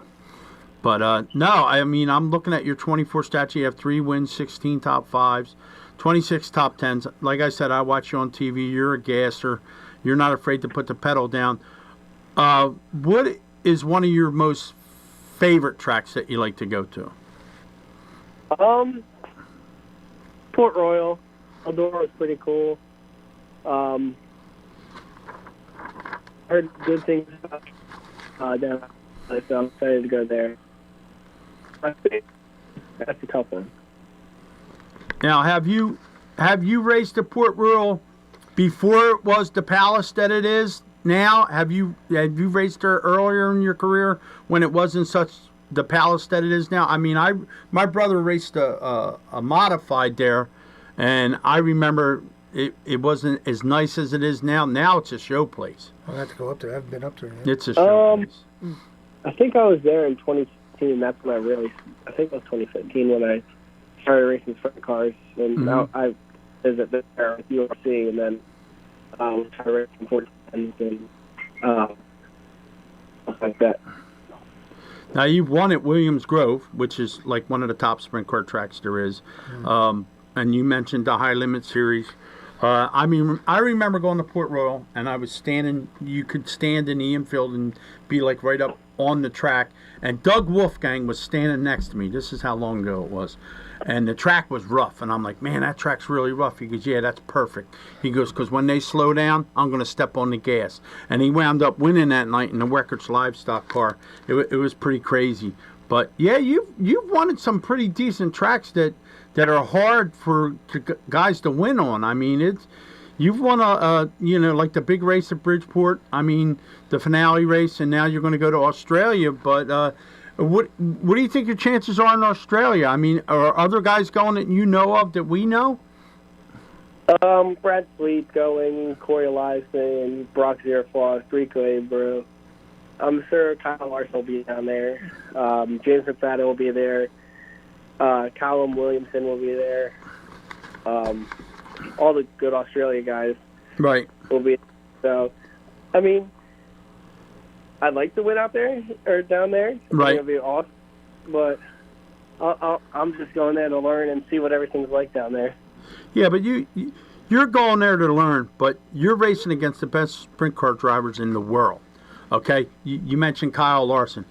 But no, I mean, I'm looking at your 24 stats. You have 3 wins, 16 top 5s, 26 top 10s. Like I said, I watch you on TV. You're a gasser. You're not afraid to put the pedal down. What is one of your most favorite tracks that you like to go to? Port Royal. Eldora is pretty cool. Heard good things about down, so I'm excited to go there. I think that's a tough one. Now, have you raced at Port Royal before it was the Palace that it is now? Have you raced there earlier in your career when it wasn't such the Palace that it is now? I mean, my brother raced a modified there, and I remember it wasn't as nice as it is now. Now it's a show place. I'll have to go up there. I haven't been up there yet. It's a show place. I think I was there in 2015. That's when I really. I think it was 2015 when I started racing sprint cars, and now I visit there with URC, and then started racing 410s and stuff like that. Now you've won at Williams Grove, which is like one of the top sprint car tracks there is, and you mentioned the High Limit Series. I mean, I remember going to Port Royal, and I was standing. You could stand in the infield and be like right up on the track. And Doug Wolfgang was standing next to me. This is how long ago it was. And the track was rough. And I'm like, man, that track's really rough. He goes, yeah, that's perfect. He goes, because when they slow down, I'm going to step on the gas. And he wound up winning that night in the Weckert's Livestock car. It was pretty crazy. But, yeah, you've won at some pretty decent tracks that are hard for guys to win on. I mean, you've won like the big race at Bridgeport. I mean, the finale race, and now you're going to go to Australia. But what do you think your chances are in Australia? I mean, are other guys going that you know of that we know? Brad Fleet going, Corey Eliason, Brock Zerflaw, Rico Abreu. I'm sure Kyle Larson will be down there. James McFadden will be there. Callum Williamson will be there. All the good Australia guys Right. will be. So, I mean, I'd like to win out there or down there. Right. It'll be awesome. But I'm just going there to learn and see what everything's like down there. Yeah, but you're going there to learn, but you're racing against the best sprint car drivers in the world. Okay? You mentioned Kyle Larson.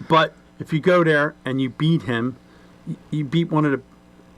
But if you go there and you beat him, you beat one of the,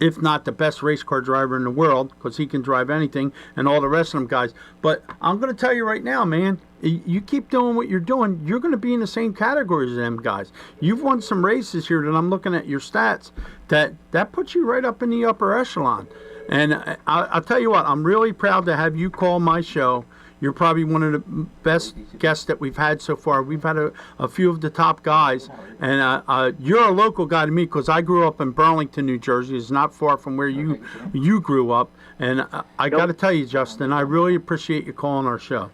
if not the best race car driver in the world, because he can drive anything, and all the rest of them guys. But I'm going to tell you right now, man, you keep doing what you're doing, you're going to be in the same category as them guys. You've won some races here that I'm looking at your stats, that puts you right up in the upper echelon. And I'll tell you what, I'm really proud to have you call my show. You're probably one of the best guests that we've had so far. We've had a few of the top guys. And you're a local guy to me because I grew up in Burlington, New Jersey. It's not far from where you grew up. And I got to tell you, Justin, I really appreciate you calling our show.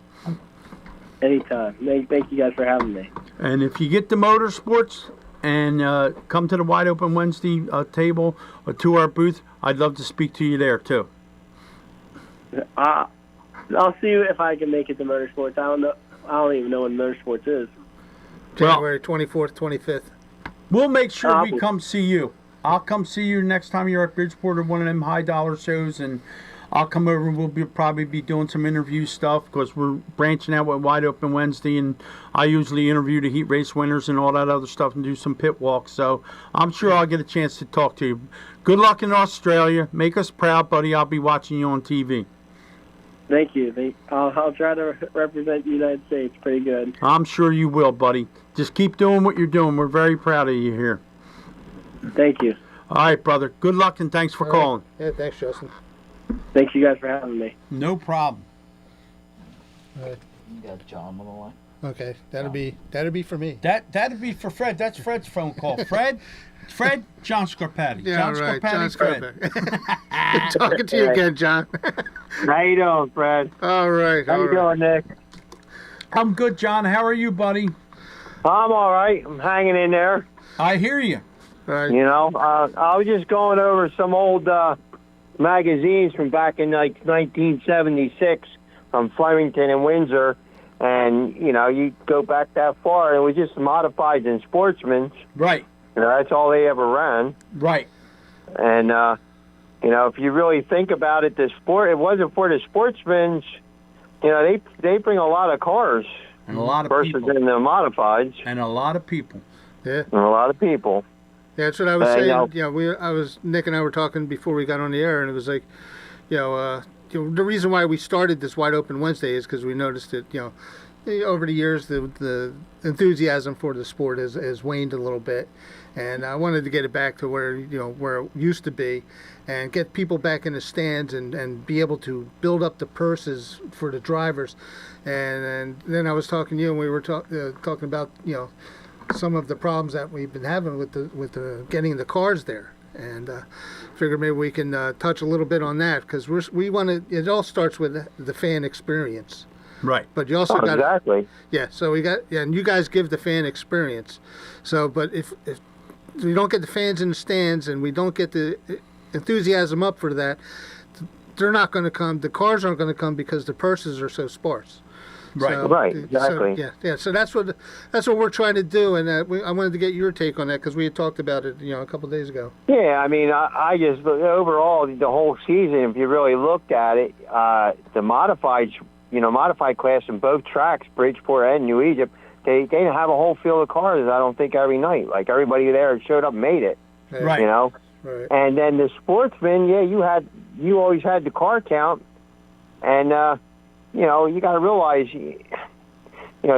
Anytime. Thank you guys for having me. And if you get the motorsports and come to the Wide Open Wednesday table or to our booth, I'd love to speak to you there, too. I'll see if I can make it to Motorsports. I don't even know when Motorsports is. January 24th, 25th. We'll make sure we come see you. I'll come see you next time you're at Bridgeport or one of them high-dollar shows, and I'll come over and we'll probably be doing some interview stuff because we're branching out with Wide Open Wednesday, and I usually interview the heat race winners and all that other stuff and do some pit walks. So I'm sure I'll get a chance to talk to you. Good luck in Australia. Make us proud, buddy. I'll be watching you on TV. Thank you. I'll try to represent the United States pretty good. I'm sure you will, buddy. Just keep doing what you're doing. We're very proud of you here. Thank you. All right, brother. Good luck and thanks for calling. Yeah, thanks, Justin. Thank you guys for having me. No problem. You got John on the line. Okay, that'll be for me. That'd be for Fred. That's Fred's phone call. Fred, John Scarpati. Yeah, John right. Scarpati, John Fred. Talking to you again, John. How you doing, Fred? All right. How you doing, Nick? I'm good, John. How are you, buddy? I'm all right. I'm hanging in there. I hear you. Right. You know, I was just going over some old magazines from back in like 1976 from Flemington and Windsor, and you know, you go back that far, and it was just modifieds and sportsmen. Right. You know, that's all they ever ran. Right. And you know, if you really think about it, the sport, it wasn't for the sportsmen. You know, they bring a lot of cars and a lot of versus people in the modifieds, and a lot of people. Yeah. And a lot of people. Yeah, that's what I was saying. Nick and I were talking before we got on the air, and it was like, the reason why we started this Wide Open Wednesday is because we noticed that, over the years the enthusiasm for the sport has waned a little bit, and I wanted to get it back to where it used to be, and get people back in the stands and be able to build up the purses for the drivers, and then I was talking to you, and we were talking about some of the problems that we've been having with the getting the cars there, and figured maybe we can touch a little bit on that because we want to. It all starts with the fan experience, right? But you also got exactly. Yeah, so and you guys give the fan experience. So, but if we don't get the fans in the stands and we don't get the enthusiasm up for that, they're not going to come. The cars aren't going to come because the purses are so sparse. Right. So, right. Exactly. So, So that's what we're trying to do, and I wanted to get your take on that because we had talked about it, a couple of days ago. Yeah, I mean, I just overall the whole season, if you really looked at it, the modified class in both tracks, Bridgeport and New Egypt, they didn't have a whole field of cars. I don't think every night, like everybody there showed up and made it. Right. Right. And then the sportsmen, you always had the car count, and you got to realize,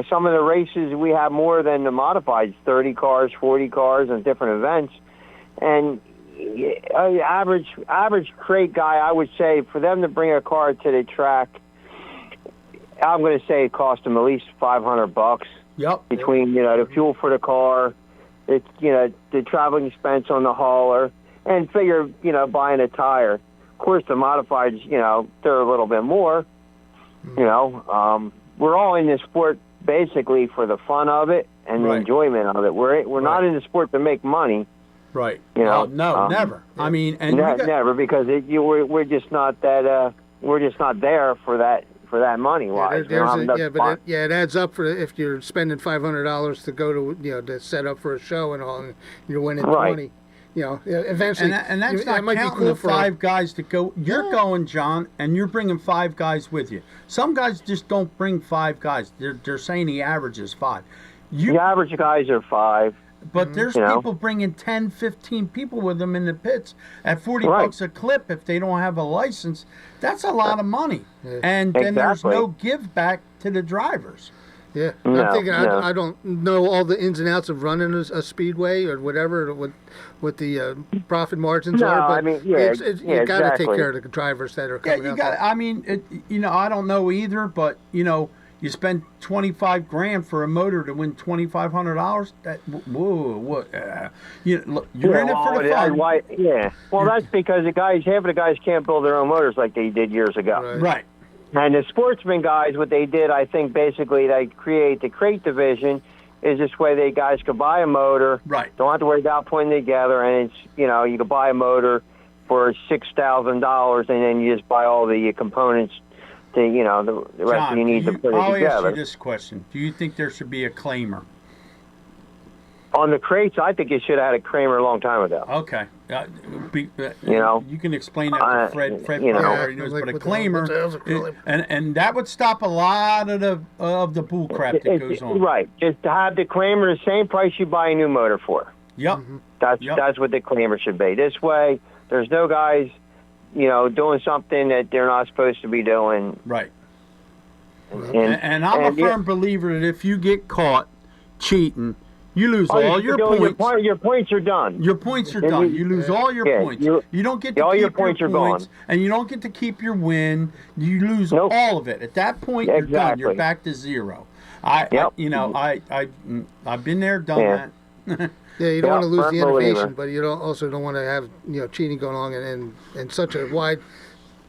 some of the races we have more than the modifieds, 30 cars, 40 cars, and different events. And average crate guy, I would say, for them to bring a car to the track, I'm going to say it cost them at least $500. Yep. Between the fuel for the car, the traveling expense on the hauler, and figure buying a tire. Of course, the modifieds, they're a little bit more. We're all in this sport basically for the fun of it and the enjoyment of it. We're not in the sport to make money. Right. No, never. I mean, and never, because we're just not that. We're just not there for that money wise. It adds up for if you're spending $500 to go to to set up for a show and all, and you're winning 20. Eventually, and that's not might counting be cool the 5 guys that go. You're going, John, and you're bringing 5 guys with you. Some guys just don't bring 5 guys. They're saying the average is 5. The average guys are 5. But there's people bringing 10, 15 people with them in the pits at $40 a clip if they don't have a license. That's a lot of money. And then there's no give back to the drivers. Yeah, I'm thinking I don't know all the ins and outs of running a speedway or whatever, what the profit margins are. But you got to take care of the drivers that are coming out. I mean, I don't know either, but you spend $25,000 for a motor to win $2,500. You're in it for the fun. Well, that's because half of the guys can't build their own motors like they did years ago. Right. And the sportsman guys, what they did, I think, basically, they create the crate division. Is this way they guys could buy a motor. Right. Don't have to worry about putting it together, and it's you could buy a motor for $6,000, and then you just buy all the components. The rest John, you need to put it I'll together. ask you this question. Do you think there should be a claimer? On the crates, I think you should have had a Kramer a long time ago. Okay. You can explain that to Fred. Fred already knows, but a claimer, and that would stop a lot of the bull crap that goes on. Right. Just to have the claimer the same price you buy a new motor for. Yep. That's what the claimer should be. This way, there's no guys, doing something that they're not supposed to be doing. Right. And I'm a firm believer that if you get caught cheating, you lose all your points. Your points are done. Your points are done. You lose all your points. You don't get to all keep your points are gone, and you don't get to keep your win. You lose all of it. At that point, you're done. You're back to zero. I've been there, done that. Yeah, you don't want to lose the innovation, but you also don't want to have cheating going on and such a wide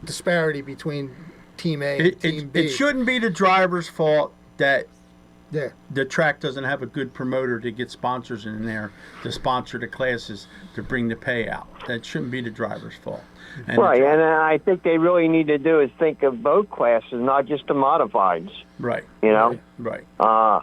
disparity between Team A and Team B. It shouldn't be the driver's fault that the track doesn't have a good promoter to get sponsors in there to sponsor the classes to bring the pay out. That shouldn't be the driver's fault. And and I think they really need to do is think of both classes, not just the modifieds. Right. Right. I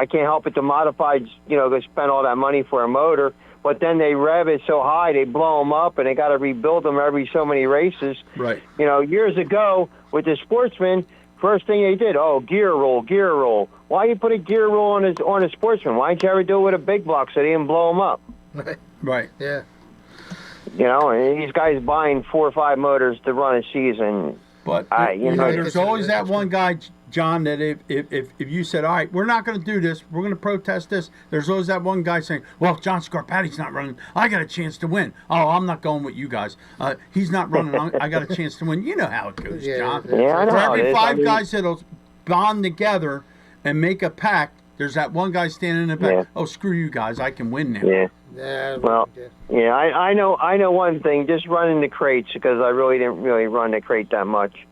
can't help it. The modifieds, go spend all that money for a motor, but then they rev it so high they blow them up, and they got to rebuild them every so many races. Right. Years ago with the sportsman, first thing they did, gear roll. Why you put a gear roll on a sportsman? Why didn't you ever do it with a big block so they didn't blow them up? Right. Yeah. And these guys buying 4 or 5 motors to run a season. But there's always that one guy, John, that if you said, all right, we're not going to do this, we're going to protest this, there's always that one guy saying, well, if John Scarpati's not running, I got a chance to win. Oh, I'm not going with you guys. He's not running, I got a chance to win. You know how it goes, John. Yeah, I know. For every 5 guys that'll bond together and make a pact, there's that one guy standing in the back. Oh, screw you guys, I can win now. Yeah. I know one thing. Just running the crates, because I really didn't run the crate that much.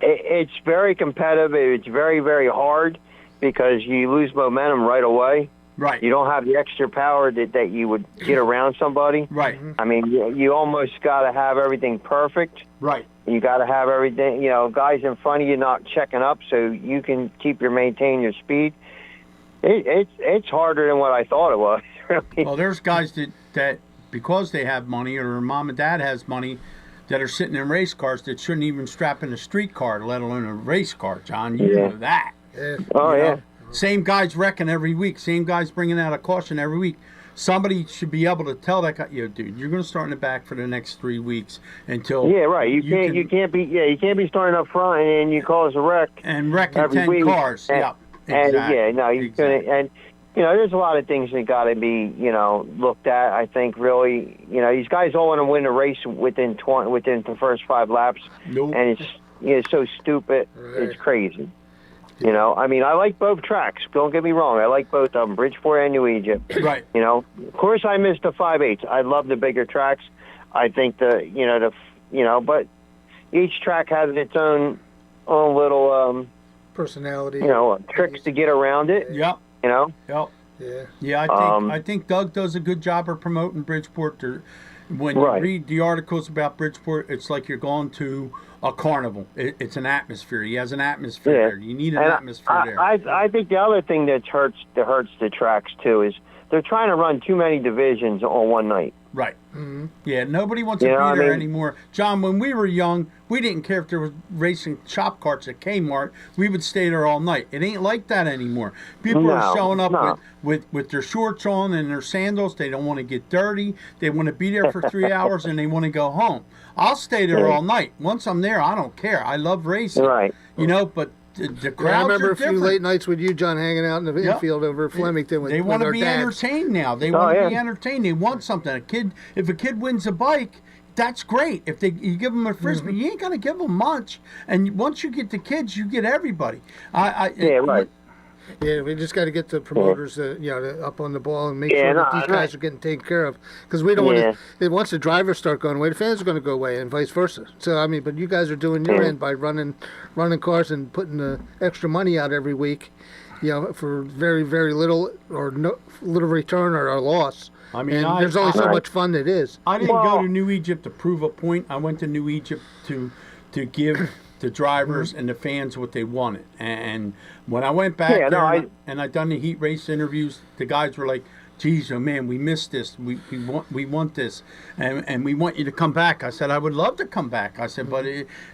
It's very competitive. It's very, very hard because you lose momentum right away. Right. You don't have the extra power that you would get around somebody. Right. I mean, you almost got to have everything perfect. Right. You got to have everything, guys in front of you not checking up so you can maintain your speed. It's harder than what I thought it was. Really. Well, there's guys that because they have money or mom and dad has money that are sitting in race cars that shouldn't even strap in a street car, let alone a race car, John. You know that. Yeah. Same guys wrecking every week. Same guys bringing out a caution every week. Somebody should be able to tell that guy, dude, you're going to start in the back for the next 3 weeks until. Yeah, right. You can't be starting up front and you cause a wreck and wrecking 10 week. cars. Exactly. There's a lot of things that got to be, looked at. I think really, these guys all want to win a race within the first 5 laps, and it's so stupid. Right. It's crazy. I mean, I like both tracks. Don't get me wrong. I like both of them, Bridgeport and New Egypt. Right. Of course, I missed the 5/8. I love the bigger tracks. I think the but each track has its own little personality. Tricks to get around it. Yep. Yep. Yeah, I think Doug does a good job of promoting Bridgeport. When you read the articles about Bridgeport, it's like you're going to a carnival. It's an atmosphere. He has an atmosphere there. You need an atmosphere there. I think the other thing that hurts the tracks too is they're trying to run too many divisions on one night. Right. Mm-hmm. Yeah, nobody wants to be there anymore. John, when we were young, we didn't care if there was racing shop carts at Kmart. We would stay there all night. It ain't like that anymore. People are showing up with their shorts on and their sandals. They don't want to get dirty. They want to be there for 3 hours and they want to go home. I'll stay there all night. Once I'm there, I don't care. I love racing. Right. But the crowds I remember are a few different. late nights with you, John, hanging out in the infield over at Flemington. They want to be entertained now. They want to be entertained. They want something. If a kid wins a bike, that's great. If you give them a frisbee, you ain't gonna give them much. And once you get the kids, you get everybody. Yeah, we just got to get the promoters, up on the ball and make sure that these guys are getting taken care of. Because we don't want to. Once the drivers start going away, the fans are going to go away, and vice versa. So but you guys are doing your end by running cars and putting the extra money out every week, for very, very little or no little return or loss. There's only so much fun it is. I didn't go to New Egypt to prove a point. I went to New Egypt to give the drivers and the fans what they wanted. And when I went back and I done the heat race interviews, the guys were like, geez, oh man, we missed this. We want this. And we want you to come back. I said, I would love to come back. I said, but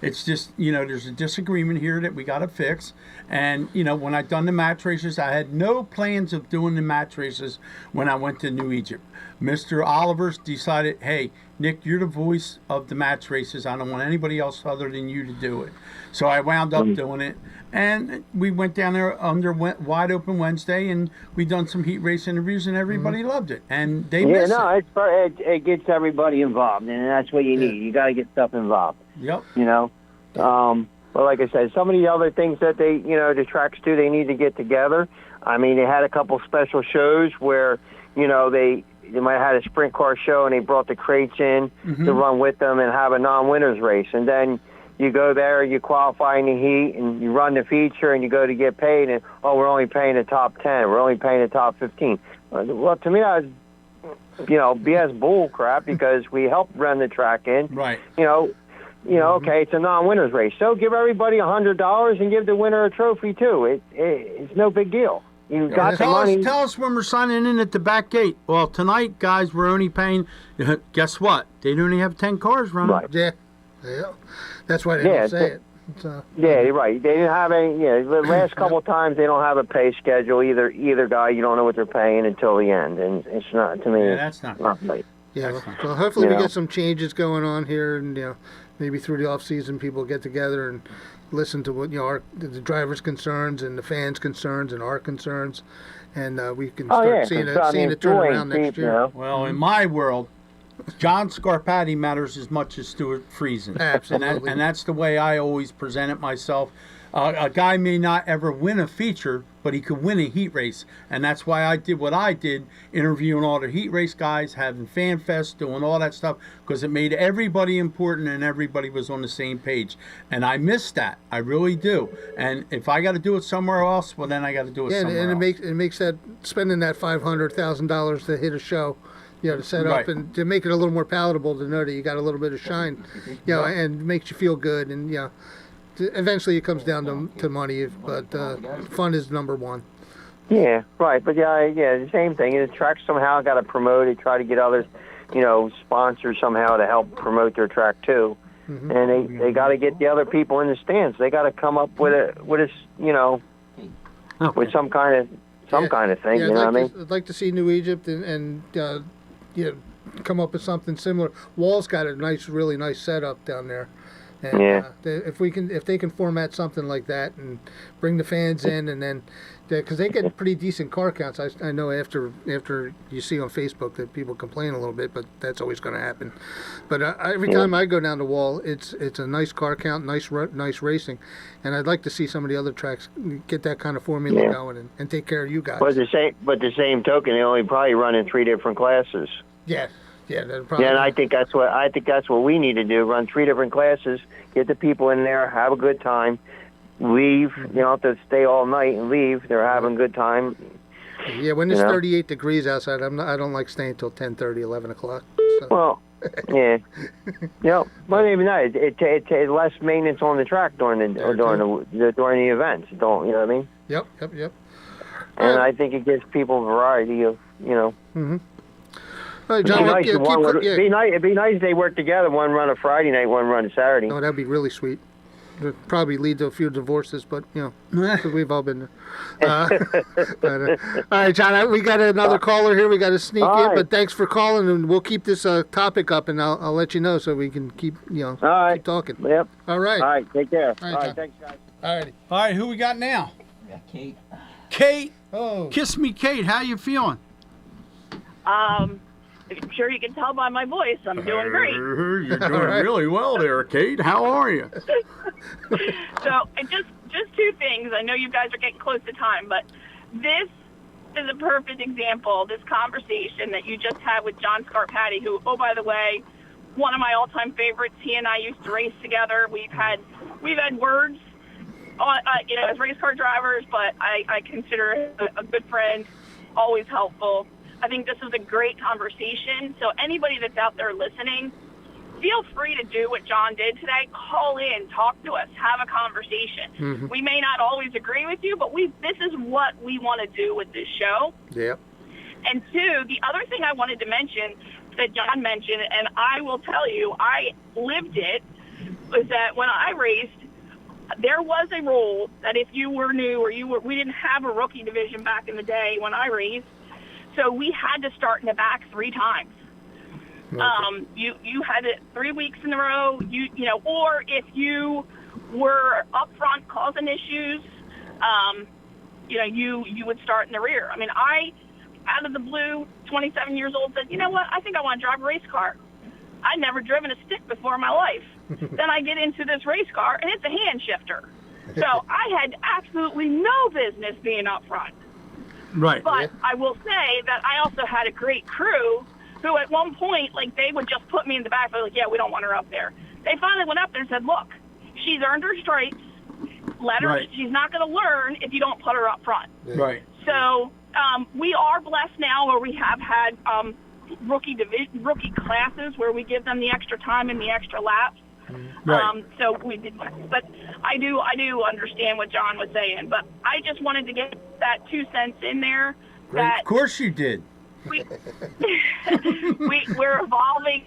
it's just, there's a disagreement here that we got to fix. And, when I done the match races, I had no plans of doing the match races when I went to New Egypt. Mr. Olivers decided, hey, Nick, you're the voice of the match races. I don't want anybody else other than you to do it. So I wound up doing it. And we went down there under Wide Open Wednesday, and we done some heat race interviews, and everybody loved it. And they missed it. It gets everybody involved, and that's what you need. You got to get stuff involved. Yep. But like I said, some of the other things that they, the tracks do, they need to get together. They had a couple special shows where, they might have had a sprint car show and they brought the crates in to run with them and have a non-winners race. And then you go there, you qualify in the heat, and you run the feature, and you go to get paid, and, we're only paying the top 10. We're only paying the top 15. Well, to me, that was, BS bull crap because we helped run the track in. Right. Okay, it's a non-winners race. So give everybody $100 and give the winner a trophy, too. It's no big deal. You got the money. Tell us when we're signing in at the back gate. Well, tonight, guys, we're only paying. Guess what? They only have 10 cars running. Right. Yeah. That's why they don't say it. Yeah, you're right. They didn't have any. The last couple of times they don't have a pay schedule. Either guy, you don't know what they're paying until the end, and it's not to me. Yeah, that's not right. Yeah. Well, hopefully we get some changes going on here, and maybe through the off season, people get together and listen to what the drivers' concerns and the fans' concerns and our concerns, and we can start seeing it turn around next year. Well, in my world, John Scarpati matters as much as Stuart Friesen. Absolutely. And that's the way I always present it myself. A guy may not ever win a feature, but he could win a heat race. And that's why I did what I did, interviewing all the heat race guys, having Fan Fest, doing all that stuff, because it made everybody important and everybody was on the same page. And I miss that. I really do. And if I got to do it somewhere else, well, then I got to do it somewhere else. And it makes that, spending that $500,000 to hit a show, to set up and to make it a little more palatable, to know that you got a little bit of shine, and makes you feel good. And, eventually it comes down to money, but fun is number one. Yeah, right. But the same thing. The track somehow got to promote it, try to get others, sponsors somehow to help promote their track too. Mm-hmm. And they got to get the other people in the stands. They got to come up with with some kind of thing. Yeah, what I mean? I'd like to see New Egypt and come up with something similar. Wall's got a really nice setup down there. And if they can format something like that and bring the fans in, and then because they get pretty decent car counts. I know after you see on Facebook that people complain a little bit, but that's always going to happen. But every time I go down the Wall, it's a nice car count, nice racing, and I'd like to see some of the other tracks get that kind of formula going and take care of you guys. But the same token, they only probably run in 3 different classes. Yeah. Yeah, that'd probably. Yeah, and I think that's what we need to do. Run 3 different classes, get the people in there, have a good time, leave. You don't have to stay all night and leave. They're having a good time. Yeah, when it's 38 degrees outside, I don't like staying till 10:30, 11 o'clock. So. Well, yeah. But even that, it less maintenance on the track during the events. Don't you know what I mean? Yep. And I think it gives people variety of, Mm-hmm. All right, John, it'd be nice if they work together. One run a Friday night, one run a Saturday. Oh, that'd be really sweet. It'd probably lead to a few divorces, but, 'cause we've all been there. All right, John, we got another caller here. We got to sneak in, but thanks for calling, and we'll keep this topic up, and I'll let you know so we can keep, keep talking. Yep. All right. All right, take care. All right, thanks, guys. All righty. All right, who we got now? We got Kate. Kate. Oh. Kiss me, Kate. How you feeling? I'm sure you can tell by my voice. I'm doing great. You're doing really well there, Kate. How are you? So, just 2 things. I know you guys are getting close to time, but this is a perfect example. This conversation that you just had with John Scarpati, who, oh, by the way, one of my all-time favorites. He and I used to race together. We've had words, as race car drivers, but I consider him a good friend, always helpful. I think this is a great conversation. So anybody that's out there listening, feel free to do what John did today. Call in, talk to us, have a conversation. Mm-hmm. We may not always agree with you, but this is what we want to do with this show. Yep. And 2, the other thing I wanted to mention that John mentioned, and I will tell you, I lived it, was that when I raced, there was a rule that if you were new or we didn't have a rookie division back in the day when I raced, so we had to start in the back 3 times. Okay. You had it 3 weeks in a row. Or if you were up front causing issues, you would start in the rear. I mean, I, out of the blue, 27 years old, said, you know what? I think I want to drive a race car. I'd never driven a stick before in my life. Then I get into this race car, and it's a hand shifter. So I had absolutely no business being up front. Right. But I will say that I also had a great crew who at one point, they would just put me in the back. They're like, yeah, we don't want her up there. They finally went up there and said, look, she's earned her stripes. Let her. Right. She's not going to learn if you don't put her up front. Right. So we are blessed now where we have had rookie classes where we give them the extra time and the extra laps. Right. So we did, but I do understand what John was saying, but I just wanted to get that 2 cents in there. That of course you did. We're evolving.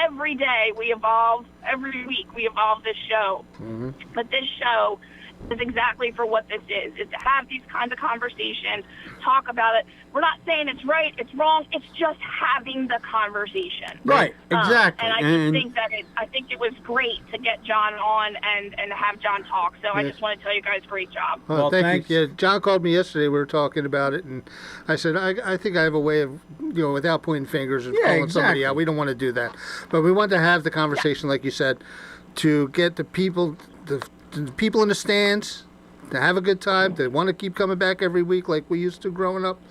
Every day we evolve. Every week we evolve this show. Mm-hmm. But this show is exactly for what this is to have these kinds of conversations, talk about it. We're not saying it's right, it's wrong. It's just having the conversation. Right, exactly. And I just think that I think it was great to get John on and have John talk. So I just want to tell you guys, great job. Well, thank you. Yeah, John called me yesterday. We were talking about it, and I said, I think I have a way of, without pointing fingers and calling somebody out. We don't want to do that. But we want to have the conversation, like you said, to get the people in the stands to have a good time, to want to keep coming back every week like we used to growing up.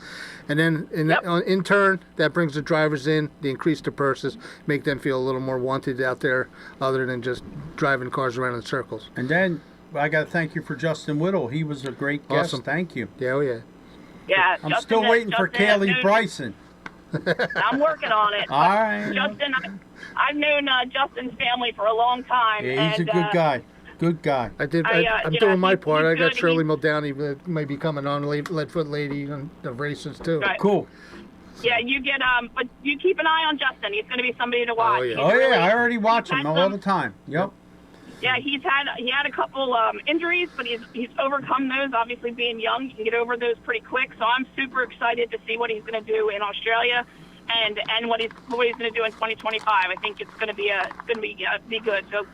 And then in turn, that brings the drivers in, they increase the purses, make them feel a little more wanted out there other than just driving cars around in circles. And then I got to thank you for Justin Whittle. He was a great guest. Awesome. Thank you. Yeah, oh yeah. Yeah, I'm still waiting for Kaylee Bryson. I'm working on it. All right. Justin, I've known Justin's family for a long time. Yeah, he's a good guy. Good guy. I'm doing my part. I got Shirley Muldowney may be coming on, Leadfoot Lady and the races too. Right. Cool. Yeah, you get but you keep an eye on Justin. He's going to be somebody to watch. Oh yeah. I already watch him all the time. Yep. Yeah, he had a couple injuries, but he's overcome those. Obviously, being young, you can get over those pretty quick. So I'm super excited to see what he's going to do in Australia, and what he's going to do in 2025. I think it's going to be good. So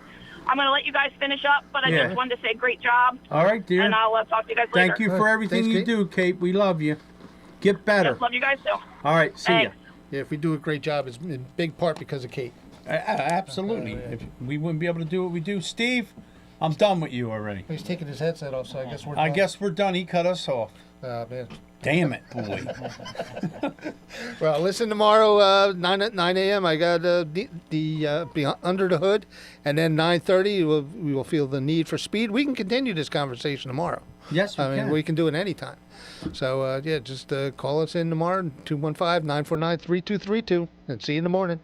I'm going to let you guys finish up, but I just wanted to say great job. All right, dear. And I'll talk to you guys later. Thank you for everything you do, Kate. We love you. Get better. Yes, love you guys too. All right, see ya. Yeah, if we do a great job, it's in big part because of Kate. Absolutely. If we wouldn't be able to do what we do. Steve, I'm done with you already. He's taking his headset off, so I guess we're done. I guess we're done. He cut us off. Man. Damn it, boy. Well, listen tomorrow, 9 a.m. I got the Under the Hood, and then 9:30 we will feel the need for speed. We can continue this conversation tomorrow. Yes, we can. We can do it anytime. So, just call us in tomorrow, 215-949-3232, and see you in the morning.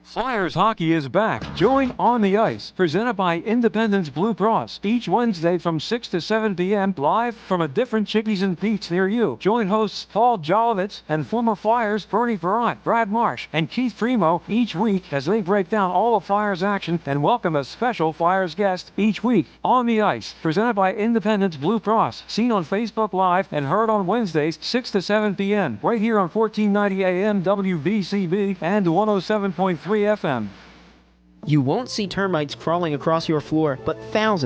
Flyers hockey is back. Join On the Ice, presented by Independence Blue Cross. Each Wednesday from 6 to 7 p.m. live from a different Chickies and Pete's near you. Join hosts Paul Jolovitz and former Flyers Bernie Perrant, Brad Marsh, and Keith Primo each week as they break down all of Flyers action and welcome a special Flyers guest each week. On the Ice, presented by Independence Blue Cross. Seen on Facebook Live and heard on Wednesdays 6 to 7 p.m. right here on 1490 AM WBCB and 107.3 FM. You won't see termites crawling across your floor, but thousands